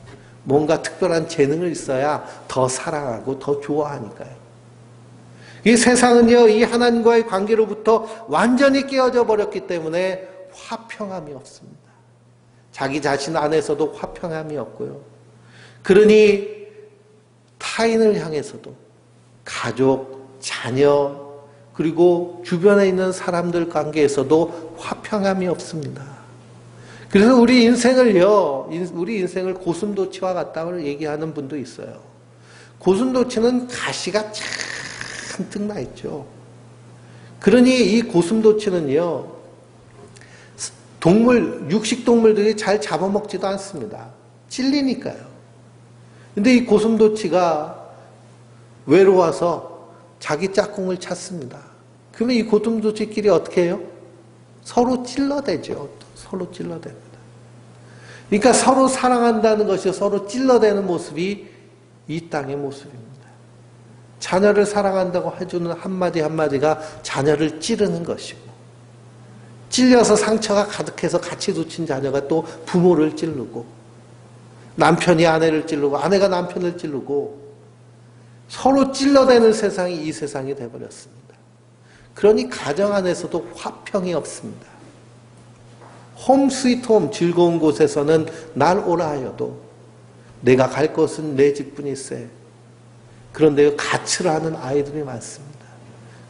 Speaker 1: 뭔가 특별한 재능을 있어야 더 사랑하고 더 좋아하니까요. 이 세상은요, 이 하나님과의 관계로부터 완전히 깨어져 버렸기 때문에 화평함이 없습니다. 자기 자신 안에서도 화평함이 없고요. 그러니 타인을 향해서도 가족, 자녀, 그리고 주변에 있는 사람들 관계에서도 화평함이 없습니다. 그래서 우리 인생을 고슴도치와 같다고 얘기하는 분도 있어요. 고슴도치는 가시가 잔뜩 나 있죠. 그러니 이 고슴도치는요, 육식동물들이 잘 잡아먹지도 않습니다. 찔리니까요. 근데 이 고슴도치가 외로워서 자기 짝꿍을 찾습니다. 그러면 이 고슴도치끼리 어떻게 해요? 서로 찔러대죠. 서로 찔러댑니다. 그러니까 서로 사랑한다는 것이 서로 찔러대는 모습이 이 땅의 모습입니다. 자녀를 사랑한다고 해주는 한마디 한마디가 자녀를 찌르는 것이고, 찔려서 상처가 가득해서 같이 놓친 자녀가 또 부모를 찌르고, 남편이 아내를 찌르고, 아내가 남편을 찌르고, 서로 찔러대는 세상이 이 세상이 되어버렸습니다. 그러니 가정 안에서도 화평이 없습니다. 홈 스위트 홈, 즐거운 곳에서는 날 오라 하여도 내가 갈 곳은 내 집뿐일세. 그런데 가출하는 아이들이 많습니다.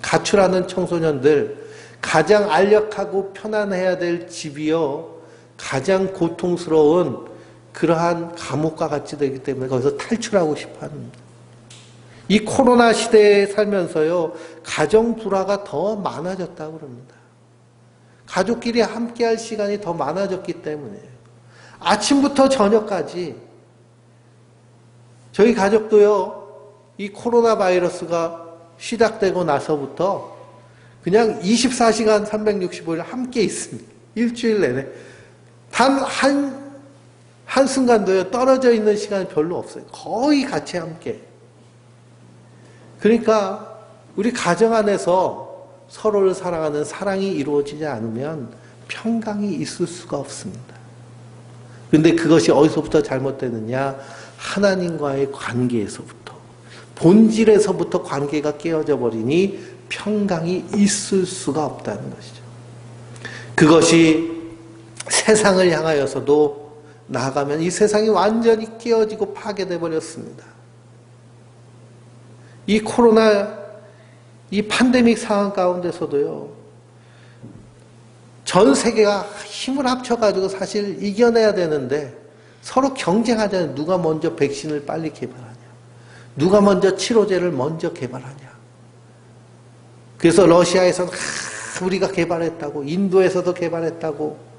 Speaker 1: 가출하는 청소년들, 가장 안락하고 편안해야 될 집이요, 가장 고통스러운 그러한 감옥과 같이 되기 때문에 거기서 탈출하고 싶어 합니다. 이 코로나 시대에 살면서요, 가정 불화가 더 많아졌다고 그럽니다. 가족끼리 함께할 시간이 더 많아졌기 때문에 아침부터 저녁까지 저희 가족도요, 이 코로나 바이러스가 시작되고 나서부터 그냥 24시간 365일 함께 있습니다. 일주일 내내. 단 한순간도요, 떨어져 있는 시간이 별로 없어요. 거의 같이 함께. 그러니까 우리 가정 안에서 서로를 사랑하는 사랑이 이루어지지 않으면 평강이 있을 수가 없습니다. 그런데 그것이 어디서부터 잘못되느냐? 하나님과의 관계에서부터, 본질에서부터 관계가 깨어져 버리니 평강이 있을 수가 없다는 것이죠. 그것이 세상을 향하여서도 나아가면 이 세상이 완전히 깨어지고 파괴돼 버렸습니다. 이 코로나, 이 팬데믹 상황 가운데서도요, 전 세계가 힘을 합쳐가지고 사실 이겨내야 되는데 서로 경쟁하잖아요. 누가 먼저 백신을 빨리 개발하냐, 누가 먼저 치료제를 먼저 개발하냐. 그래서 러시아에서는 우리가 개발했다고, 인도에서도 개발했다고,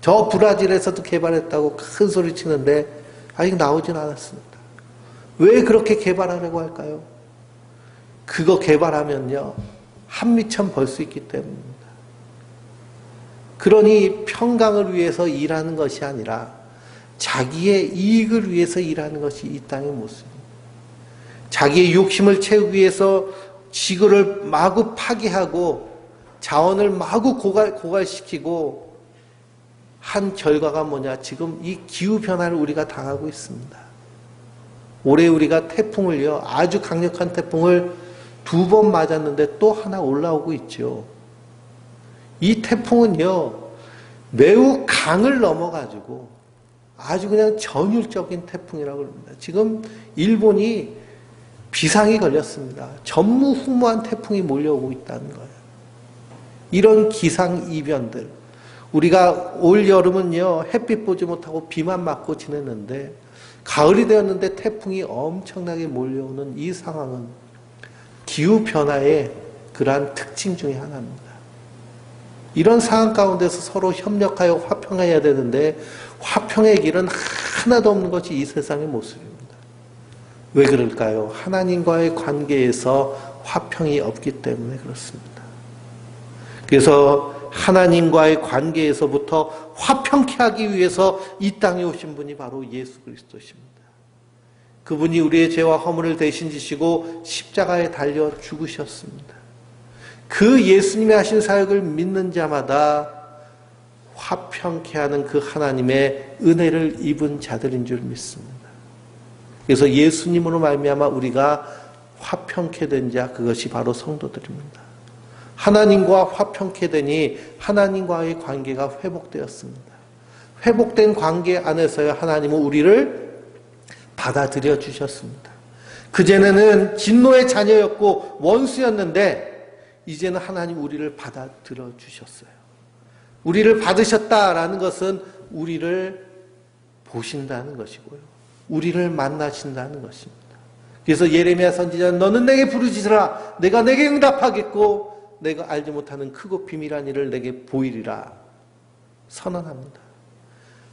Speaker 1: 저 브라질에서도 개발했다고 큰 소리 치는데 아직 나오진 않았습니다. 왜 그렇게 개발하려고 할까요? 그거 개발하면요, 한미천 벌 수 있기 때문입니다. 그러니 평강을 위해서 일하는 것이 아니라 자기의 이익을 위해서 일하는 것이 이 땅의 모습입니다. 자기의 욕심을 채우기 위해서 지구를 마구 파괴하고 자원을 마구 고갈시키고 한 결과가 뭐냐? 지금 이 기후변화를 우리가 당하고 있습니다. 올해 우리가 태풍을요, 아주 강력한 태풍을 2번 맞았는데 또 하나 올라오고 있죠. 이 태풍은요, 매우 강을 넘어가지고 아주 그냥 전율적인 태풍이라고 합니다. 지금 일본이 비상이 걸렸습니다. 전무후무한 태풍이 몰려오고 있다는 거예요. 이런 기상이변들, 우리가 올 여름은요, 햇빛 보지 못하고 비만 맞고 지냈는데 가을이 되었는데 태풍이 엄청나게 몰려오는 이 상황은 기후변화의 그러한 특징 중에 하나입니다. 이런 상황 가운데서 서로 협력하여 화평해야 되는데 화평의 길은 하나도 없는 것이 이 세상의 모습입니다. 왜 그럴까요? 하나님과의 관계에서 화평이 없기 때문에 그렇습니다. 그래서 하나님과의 관계에서부터 화평케 하기 위해서 이 땅에 오신 분이 바로 예수 그리스도십니다. 그분이 우리의 죄와 허물을 대신 지시고 십자가에 달려 죽으셨습니다. 그 예수님이 하신 사역을 믿는 자마다 화평케 하는 그 하나님의 은혜를 입은 자들인 줄 믿습니다. 그래서 예수님으로 말미암아 우리가 화평케 된 자, 그것이 바로 성도들입니다. 하나님과 화평케 되니 하나님과의 관계가 회복되었습니다. 회복된 관계 안에서야 하나님은 우리를 받아들여 주셨습니다. 그전에는 진노의 자녀였고 원수였는데 이제는 하나님 우리를 받아들여 주셨어요. 우리를 받으셨다라는 것은 우리를 보신다는 것이고요, 우리를 만나신다는 것입니다. 그래서 예레미야 선지자는 너는 내게 부르짖으라, 내가 내게 응답하겠고 내가 알지 못하는 크고 비밀한 일을 내게 보이리라 선언합니다.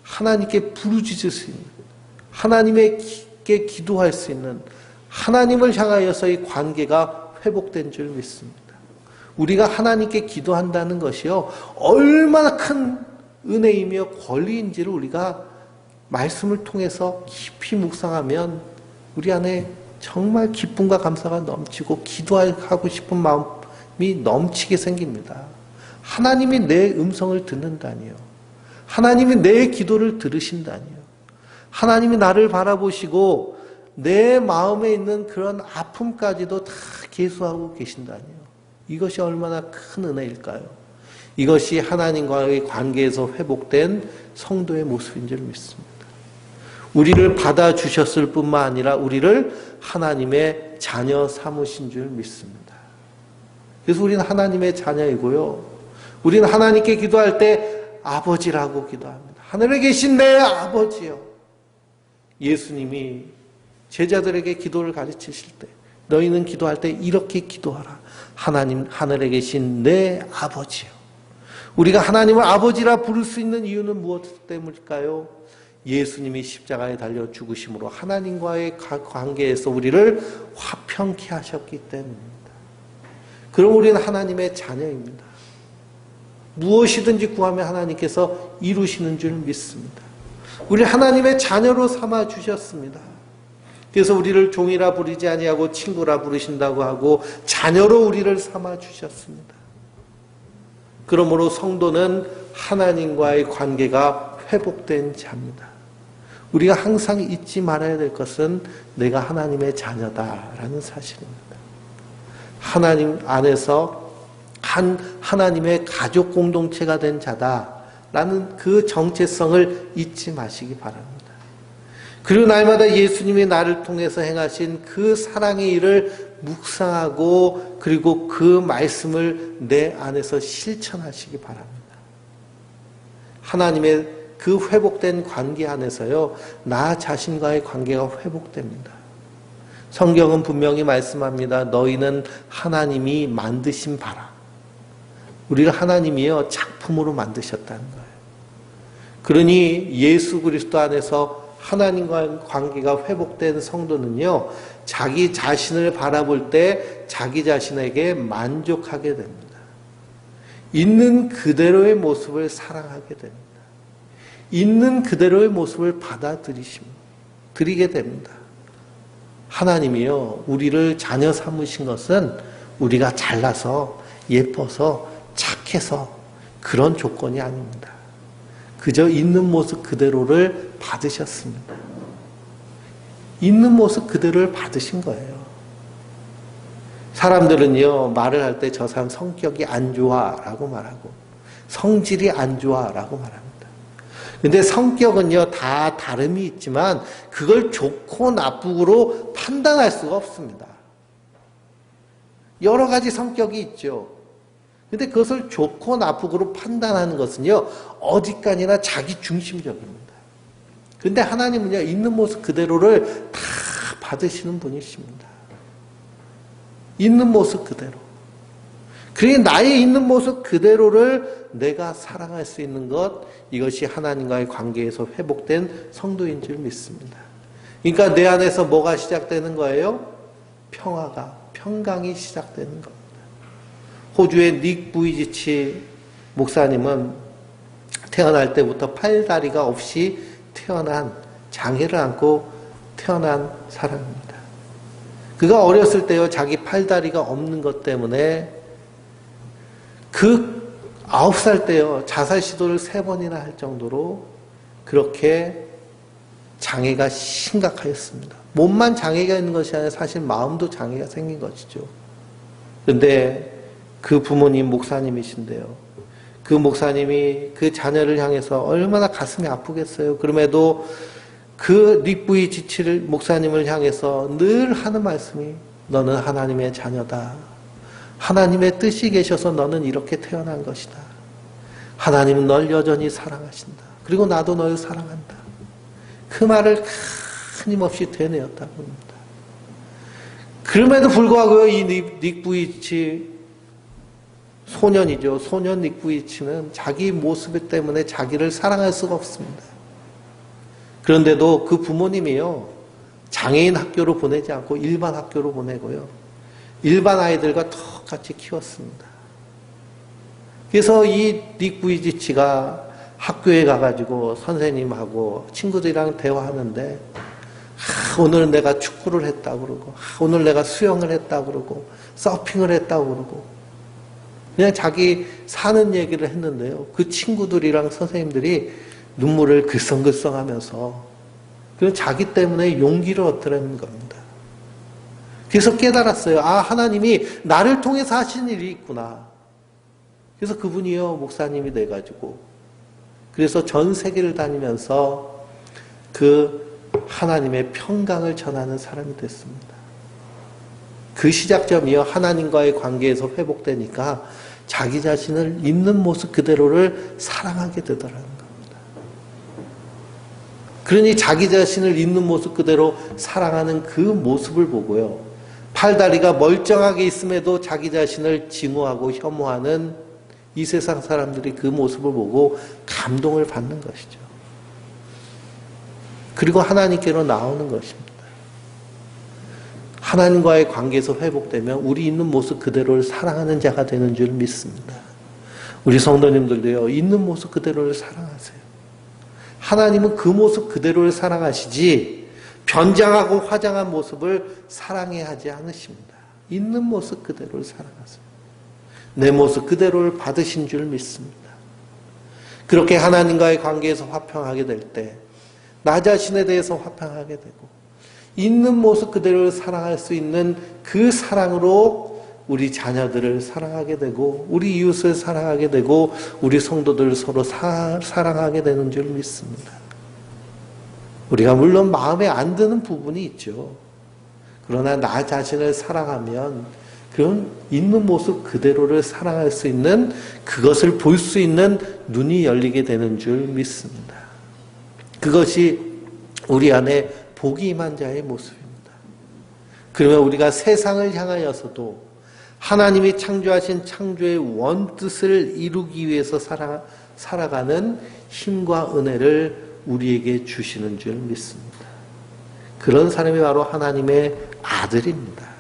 Speaker 1: 하나님께 부르짖을 수 있는, 하나님께 기도할 수 있는, 하나님을 향하여서의 관계가 회복된 줄 믿습니다. 우리가 하나님께 기도한다는 것이요, 얼마나 큰 은혜이며 권리인지를 우리가 말씀을 통해서 깊이 묵상하면 우리 안에 정말 기쁨과 감사가 넘치고 기도하고 싶은 마음이 넘치게 생깁니다. 하나님이 내 음성을 듣는다니요, 하나님이 내 기도를 들으신다니요, 하나님이 나를 바라보시고 내 마음에 있는 그런 아픔까지도 다 계수하고 계신다니요. 이것이 얼마나 큰 은혜일까요? 이것이 하나님과의 관계에서 회복된 성도의 모습인 줄 믿습니다. 우리를 받아주셨을 뿐만 아니라 우리를 하나님의 자녀 삼으신 줄 믿습니다. 그래서 우리는 하나님의 자녀이고요. 우리는 하나님께 기도할 때 아버지라고 기도합니다. 하늘에 계신 내 아버지요. 예수님이 제자들에게 기도를 가르치실 때 너희는 기도할 때 이렇게 기도하라. 하나님 하늘에 계신 내 아버지요. 우리가 하나님을 아버지라 부를 수 있는 이유는 무엇 때문일까요? 예수님이 십자가에 달려 죽으심으로 하나님과의 관계에서 우리를 화평케 하셨기 때문입니다. 그럼 우리는 하나님의 자녀입니다. 무엇이든지 구하면 하나님께서 이루시는 줄 믿습니다. 우리 하나님의 자녀로 삼아 주셨습니다. 그래서 우리를 종이라 부르지 아니하고 친구라 부르신다고 하고 자녀로 우리를 삼아 주셨습니다. 그러므로 성도는 하나님과의 관계가 회복된 자입니다. 우리가 항상 잊지 말아야 될 것은 내가 하나님의 자녀다라는 사실입니다. 하나님 안에서 하나님의 가족 공동체가 된 자다라는 그 정체성을 잊지 마시기 바랍니다. 그리고 날마다 예수님이 나를 통해서 행하신 그 사랑의 일을 묵상하고 그리고 그 말씀을 내 안에서 실천하시기 바랍니다. 하나님의 그 회복된 관계 안에서요, 나 자신과의 관계가 회복됩니다. 성경은 분명히 말씀합니다. 너희는 하나님이 만드신 바라. 우리를 하나님이요 작품으로 만드셨다는 거예요. 그러니 예수 그리스도 안에서 하나님과의 관계가 회복된 성도는요, 자기 자신을 바라볼 때 자기 자신에게 만족하게 됩니다. 있는 그대로의 모습을 사랑하게 됩니다. 있는 그대로의 모습을 드리게 됩니다. 하나님이요, 우리를 자녀 삼으신 것은 우리가 잘나서 예뻐서 착해서 그런 조건이 아닙니다. 그저 있는 모습 그대로를 받으셨습니다. 있는 모습 그대로를 받으신 거예요. 사람들은요, 말을 할 때 저 사람 성격이 안 좋아라고 말하고 성질이 안 좋아라고 말합니다. 근데 성격은요, 다 다름이 있지만 그걸 좋고 나쁘고로 판단할 수가 없습니다. 여러 가지 성격이 있죠. 근데 그것을 좋고 나쁘고로 판단하는 것은요, 어디까지나 자기 중심적입니다. 근데 하나님은요, 있는 모습 그대로를 다 받으시는 분이십니다. 있는 모습 그대로. 그러니 나의 있는 모습 그대로를 내가 사랑할 수 있는 것, 이것이 하나님과의 관계에서 회복된 성도인 줄 믿습니다. 그러니까 내 안에서 뭐가 시작되는 거예요? 평강이 시작되는 겁니다. 호주의 닉 부이지치 목사님은 태어날 때부터 팔다리가 없이 태어난, 장애를 안고 태어난 사람입니다. 그가 어렸을 때요, 자기 팔다리가 없는 것 때문에 그 9살 때요, 자살 시도를 3번이나 할 정도로 그렇게 장애가 심각하였습니다. 몸만 장애가 있는 것이 아니라 사실 마음도 장애가 생긴 것이죠. 그런데 그 부모님 목사님이신데요, 그 목사님이 그 자녀를 향해서 얼마나 가슴이 아프겠어요. 그럼에도 그 닉부이 지치를 목사님을 향해서 늘 하는 말씀이 너는 하나님의 자녀다. 하나님의 뜻이 계셔서 너는 이렇게 태어난 것이다. 하나님은 널 여전히 사랑하신다. 그리고 나도 널 사랑한다. 그 말을 끊임없이 되뇌었다고 합니다. 그럼에도 불구하고 이 닉부이치 소년이죠. 소년 닉부이치는 자기 모습 때문에 자기를 사랑할 수가 없습니다. 그런데도 그 부모님이요, 장애인 학교로 보내지 않고 일반 학교로 보내고요, 일반 아이들과 똑같이 키웠습니다. 그래서 이 닉부이지치가 학교에 가가지고 선생님하고 친구들이랑 대화하는데, 오늘 내가 축구를 했다고 그러고, 오늘 내가 수영을 했다고 그러고, 서핑을 했다고 그러고, 그냥 자기 사는 얘기를 했는데요, 그 친구들이랑 선생님들이 눈물을 글썽글썽하면서 그냥 자기 때문에 용기를 얻으려는 겁니다. 그래서 깨달았어요. 아, 하나님이 나를 통해서 하신 일이 있구나. 그래서 그분이요, 목사님이 돼가지고. 그래서 전 세계를 다니면서 그 하나님의 평강을 전하는 사람이 됐습니다. 그 시작점이요, 하나님과의 관계에서 회복되니까 자기 자신을 있는 모습 그대로를 사랑하게 되더라는 겁니다. 그러니 자기 자신을 있는 모습 그대로 사랑하는 그 모습을 보고요, 팔다리가 멀쩡하게 있음에도 자기 자신을 증오하고 혐오하는 이 세상 사람들이 그 모습을 보고 감동을 받는 것이죠. 그리고 하나님께로 나오는 것입니다. 하나님과의 관계에서 회복되면 우리 있는 모습 그대로를 사랑하는 자가 되는 줄 믿습니다. 우리 성도님들도요, 있는 모습 그대로를 사랑하세요. 하나님은 그 모습 그대로를 사랑하시지 변장하고 화장한 모습을 사랑해 하지 않으십니다. 있는 모습 그대로를 사랑하세요. 내 모습 그대로를 받으신 줄 믿습니다. 그렇게 하나님과의 관계에서 화평하게 될 때 나 자신에 대해서 화평하게 되고 있는 모습 그대로를 사랑할 수 있는 그 사랑으로 우리 자녀들을 사랑하게 되고 우리 이웃을 사랑하게 되고 우리 성도들을 서로 사랑하게 되는 줄 믿습니다. 우리가 물론 마음에 안 드는 부분이 있죠. 그러나 나 자신을 사랑하면 그런 있는 모습 그대로를 사랑할 수 있는, 그것을 볼 수 있는 눈이 열리게 되는 줄 믿습니다. 그것이 우리 안에 복이 임한 자의 모습입니다. 그러면 우리가 세상을 향하여서도 하나님이 창조하신 창조의 원뜻을 이루기 위해서 살아가는 힘과 은혜를 우리에게 주시는 줄 믿습니다. 그런 사람이 바로 하나님의 아들입니다.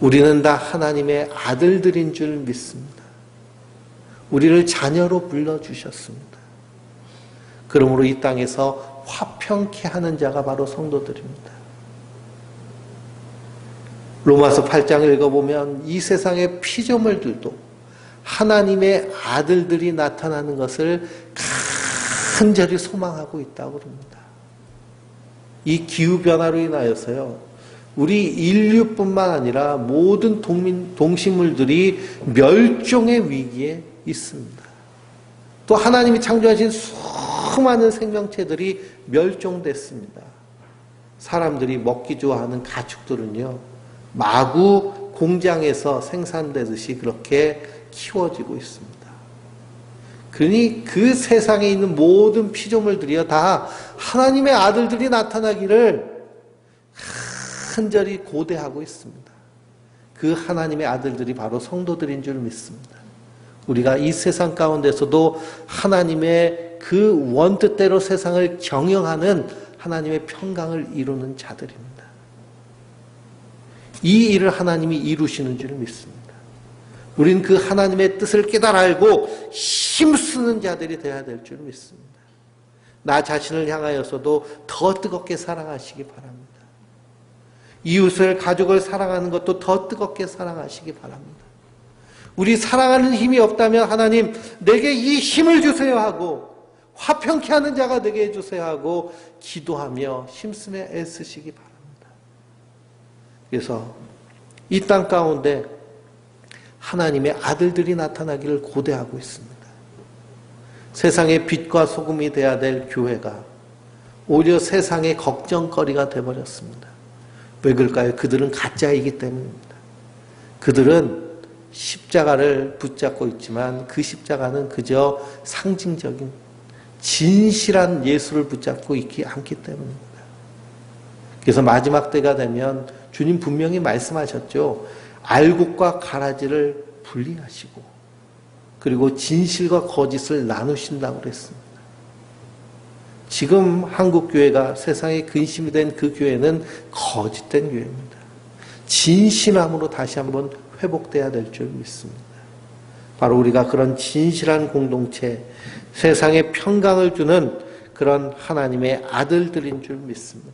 Speaker 1: 우리는 다 하나님의 아들들인 줄 믿습니다. 우리를 자녀로 불러주셨습니다. 그러므로 이 땅에서 화평케 하는 자가 바로 성도들입니다. 로마서 8장을 읽어보면 이 세상의 피조물들도 하나님의 아들들이 나타나는 것을 간절히 소망하고 있다고 그럽니다. 이 기후변화로 인하여서요, 우리 인류뿐만 아니라 모든 동식물들이 멸종의 위기에 있습니다. 또 하나님이 창조하신 수많은 생명체들이 멸종됐습니다. 사람들이 먹기 좋아하는 가축들은요, 마구 공장에서 생산되듯이 그렇게 키워지고 있습니다. 그러니 그 세상에 있는 모든 피조물들이요, 다 하나님의 아들들이 나타나기를 간절히 고대하고 있습니다. 그 하나님의 아들들이 바로 성도들인 줄 믿습니다. 우리가 이 세상 가운데서도 하나님의 그 원뜻대로 세상을 경영하는 하나님의 평강을 이루는 자들입니다. 이 일을 하나님이 이루시는 줄 믿습니다. 우리는 그 하나님의 뜻을 깨달아 알고 힘쓰는 자들이 되어야 될 줄 믿습니다. 나 자신을 향하여서도 더 뜨겁게 사랑하시기 바랍니다. 이웃을, 가족을 사랑하는 것도 더 뜨겁게 사랑하시기 바랍니다. 우리 사랑하는 힘이 없다면 하나님 내게 이 힘을 주세요 하고 화평케 하는 자가 되게 해주세요 하고 기도하며 힘쓰며 애쓰시기 바랍니다. 그래서 이 땅 가운데 하나님의 아들들이 나타나기를 고대하고 있습니다. 세상의 빛과 소금이 되어야 될 교회가 오히려 세상의 걱정거리가 되어버렸습니다. 왜 그럴까요? 그들은 가짜이기 때문입니다. 그들은 십자가를 붙잡고 있지만 그 십자가는 그저 상징적인 진실한 예수를 붙잡고 있지 않기 때문입니다. 그래서 마지막 때가 되면 주님 분명히 말씀하셨죠. 알곡과 가라지를 분리하시고 그리고 진실과 거짓을 나누신다고 그랬습니다. 지금 한국교회가 세상에 근심이 된 그 교회는 거짓된 교회입니다. 진실함으로 다시 한번 회복돼야 될 줄 믿습니다. 바로 우리가 그런 진실한 공동체, 세상에 평강을 주는 그런 하나님의 아들들인 줄 믿습니다.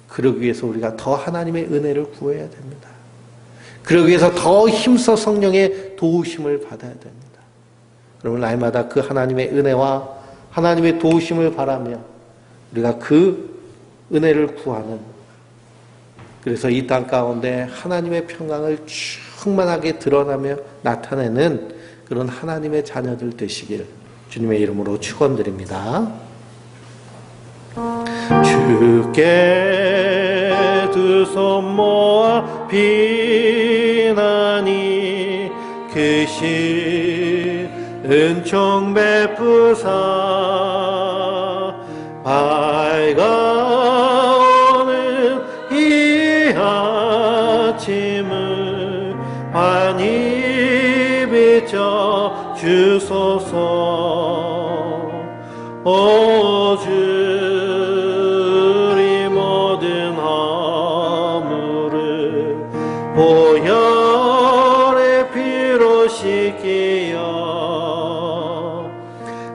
Speaker 1: 그러기 위해서 우리가 더 하나님의 은혜를 구해야 됩니다. 그러기 위해서 더 힘써 성령의 도우심을 받아야 됩니다. 그러면 날마다 그 하나님의 은혜와 하나님의 도우심을 바라며 우리가 그 은혜를 구하는, 그래서 이 땅 가운데 하나님의 평강을 충만하게 드러나며 나타내는 그런 하나님의 자녀들 되시길 주님의 이름으로 축원드립니다. 주께 두 손 모아 비나니 크신 은총 베푸사 밝아오는 이 아침을 환히 비춰 주소서. 오 주리 모든 허물을 보혈의 피로 씻기어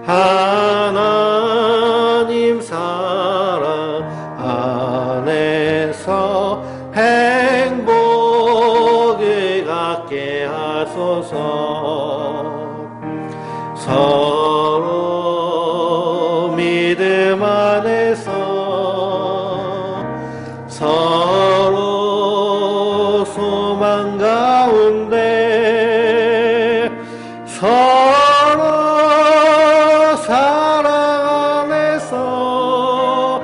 Speaker 1: 하나님 사랑 안에서 행복을 갖게 하소서. 서로 믿음 안에서 서로 소망 가운데 서로 사랑 안에서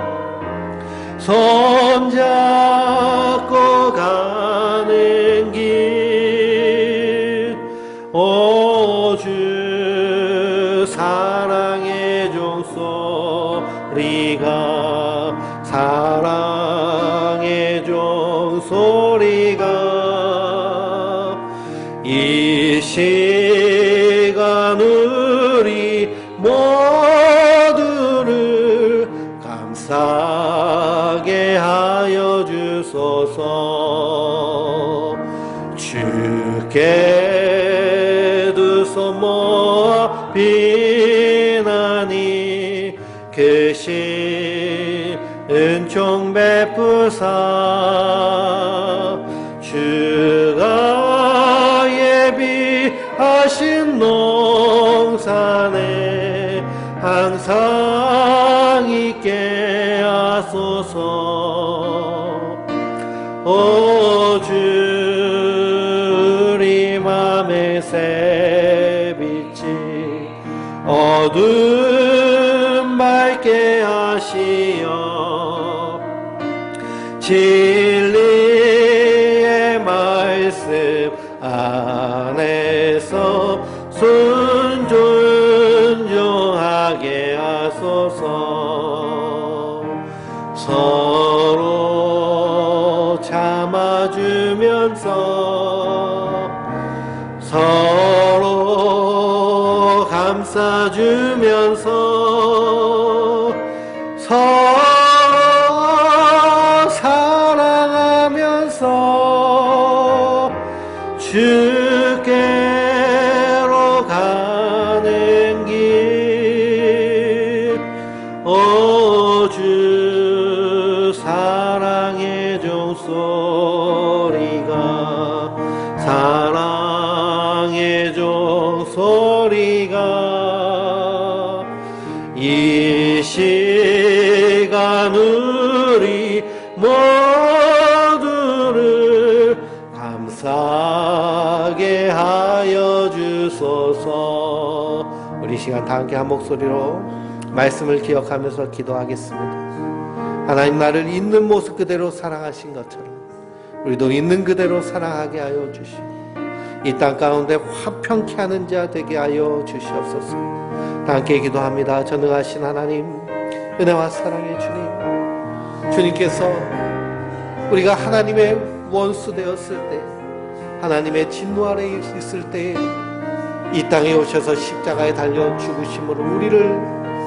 Speaker 1: 손잡고 가는 길. 오 주 사랑의 종소리가 사랑의 종소리가 이 시간 우리 모두를 감싸게 하여 주소서. 주께 두 손 모아 비나니 크신 은총 베푸사 주가 예비하신 농산에 항상 있게 하소서. 오 주리 맘의 새빛이 어둠 밝게 하시어 진리의 말씀 안에서 순종하게 하소서. 서로 참아주면서 서로 감싸주면서 서로 사랑하면서 주께로 가는 길. 오 주 사랑의 종소리가 사랑의 종소리가 이 시간 우리 모두를 감싸게 하여 주소서. 우리 시간 다 함께 한 목소리로 말씀을 기억하면서 기도하겠습니다. 하나님, 나를 있는 모습 그대로 사랑하신 것처럼 우리도 있는 그대로 사랑하게 하여 주시고 이 땅 가운데 화평케 하는 자 되게 하여 주시옵소서. 다 함께 기도합니다. 전능하신 하나님, 은혜와 사랑의 주님, 주님께서 우리가 하나님의 원수 되었을 때, 하나님의 진노 아래 있을 때 이 땅에 오셔서 십자가에 달려 죽으심으로 우리를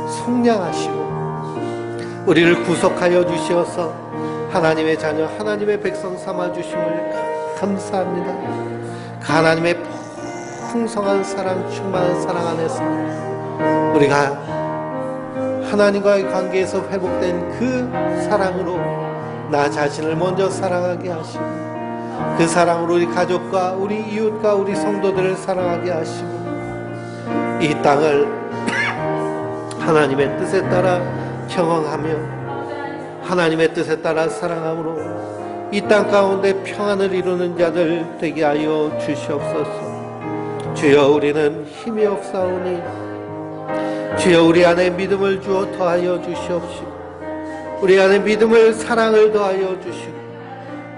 Speaker 1: 속량하시고 우리를 구속하여 주시어서 하나님의 자녀, 하나님의 백성 삼아주심을 감사합니다. 하나님의 풍성한 사랑, 충만한 사랑 안에서 우리가 하나님과의 관계에서 회복된 그 사랑으로 나 자신을 먼저 사랑하게 하시고 그 사랑으로 우리 가족과 우리 이웃과 우리 성도들을 사랑하게 하시고 이 땅을 하나님의 뜻에 따라 경영하며 하나님의 뜻에 따라 사랑함으로 이 땅 가운데 평안을 이루는 자들 되게 하여 주시옵소서. 주여, 우리는 힘이 없사오니 주여, 우리 안에 믿음을 주어 더하여 주시옵시고, 우리 안에 믿음을, 사랑을 더하여 주시고,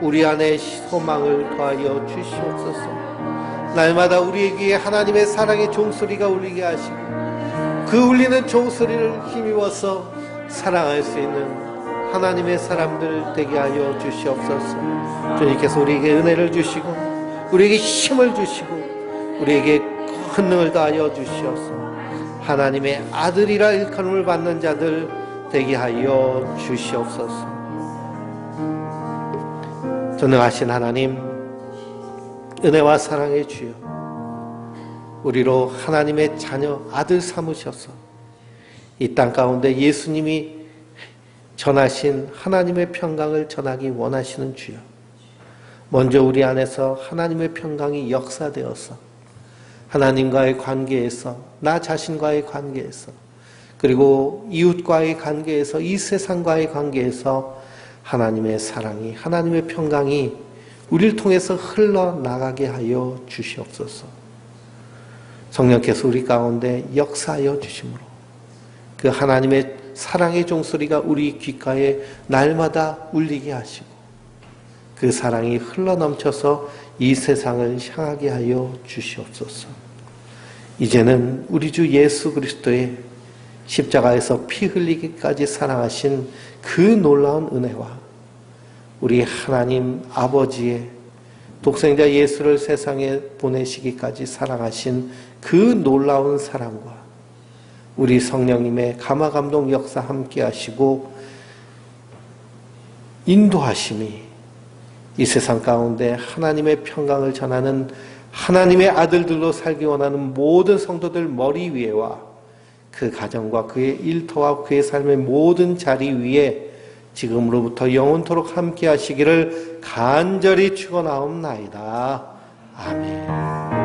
Speaker 1: 우리 안에 소망을 더하여 주시옵소서. 날마다 우리에게 하나님의 사랑의 종소리가 울리게 하시고, 그 울리는 종소리를 힘입어서 사랑할 수 있는 하나님의 사람들 되게 하여 주시옵소서. 주님께서 우리에게 은혜를 주시고, 우리에게 힘을 주시고, 우리에게 권능을 더하여 주시옵소서. 하나님의 아들이라 일컬음을 받는 자들 되게 하여 주시옵소서. 전능하신 하나님, 은혜와 사랑의 주여, 우리로 하나님의 자녀, 아들 삼으셔서 이 땅 가운데 예수님이 전하신 하나님의 평강을 전하기 원하시는 주여, 먼저 우리 안에서 하나님의 평강이 역사되어서 하나님과의 관계에서, 나 자신과의 관계에서, 그리고 이웃과의 관계에서, 이 세상과의 관계에서 하나님의 사랑이, 하나님의 평강이 우리를 통해서 흘러나가게 하여 주시옵소서. 성령께서 우리 가운데 역사하여 주심으로 그 하나님의 사랑의 종소리가 우리 귓가에 날마다 울리게 하시고, 그 사랑이 흘러넘쳐서 이 세상을 향하게 하여 주시옵소서. 이제는 우리 주 예수 그리스도의 십자가에서 피 흘리기까지 사랑하신 그 놀라운 은혜와 우리 하나님 아버지의 독생자 예수를 세상에 보내시기까지 사랑하신 그 놀라운 사랑과 우리 성령님의 감화감동 역사 함께 하시고 인도하심이 이 세상 가운데 하나님의 평강을 전하는 하나님의 아들들로 살기 원하는 모든 성도들 머리 위에와 그 가정과 그의 일터와 그의 삶의 모든 자리 위에 지금으로부터 영원토록 함께 하시기를 간절히 축원하옵나이다. 아멘.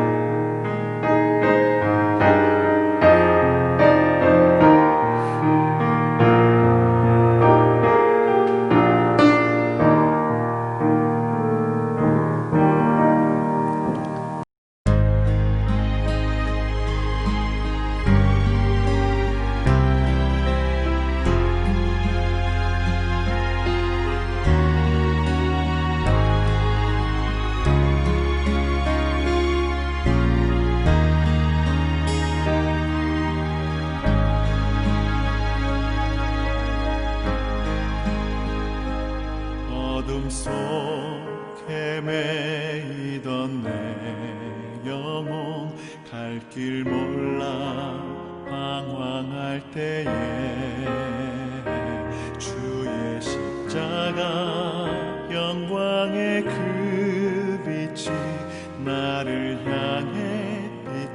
Speaker 3: 어둠 속에 매이던 내 영혼 갈 길 몰라 방황할 때에 주의 십자가 영광의 그 빛이 나를 향해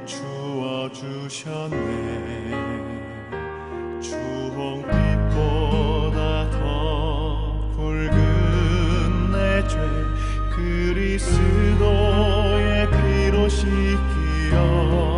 Speaker 3: 비추어 주셨네. 주홍빛보다 더 붉은 내 죄 그리스도의 피로 씻기어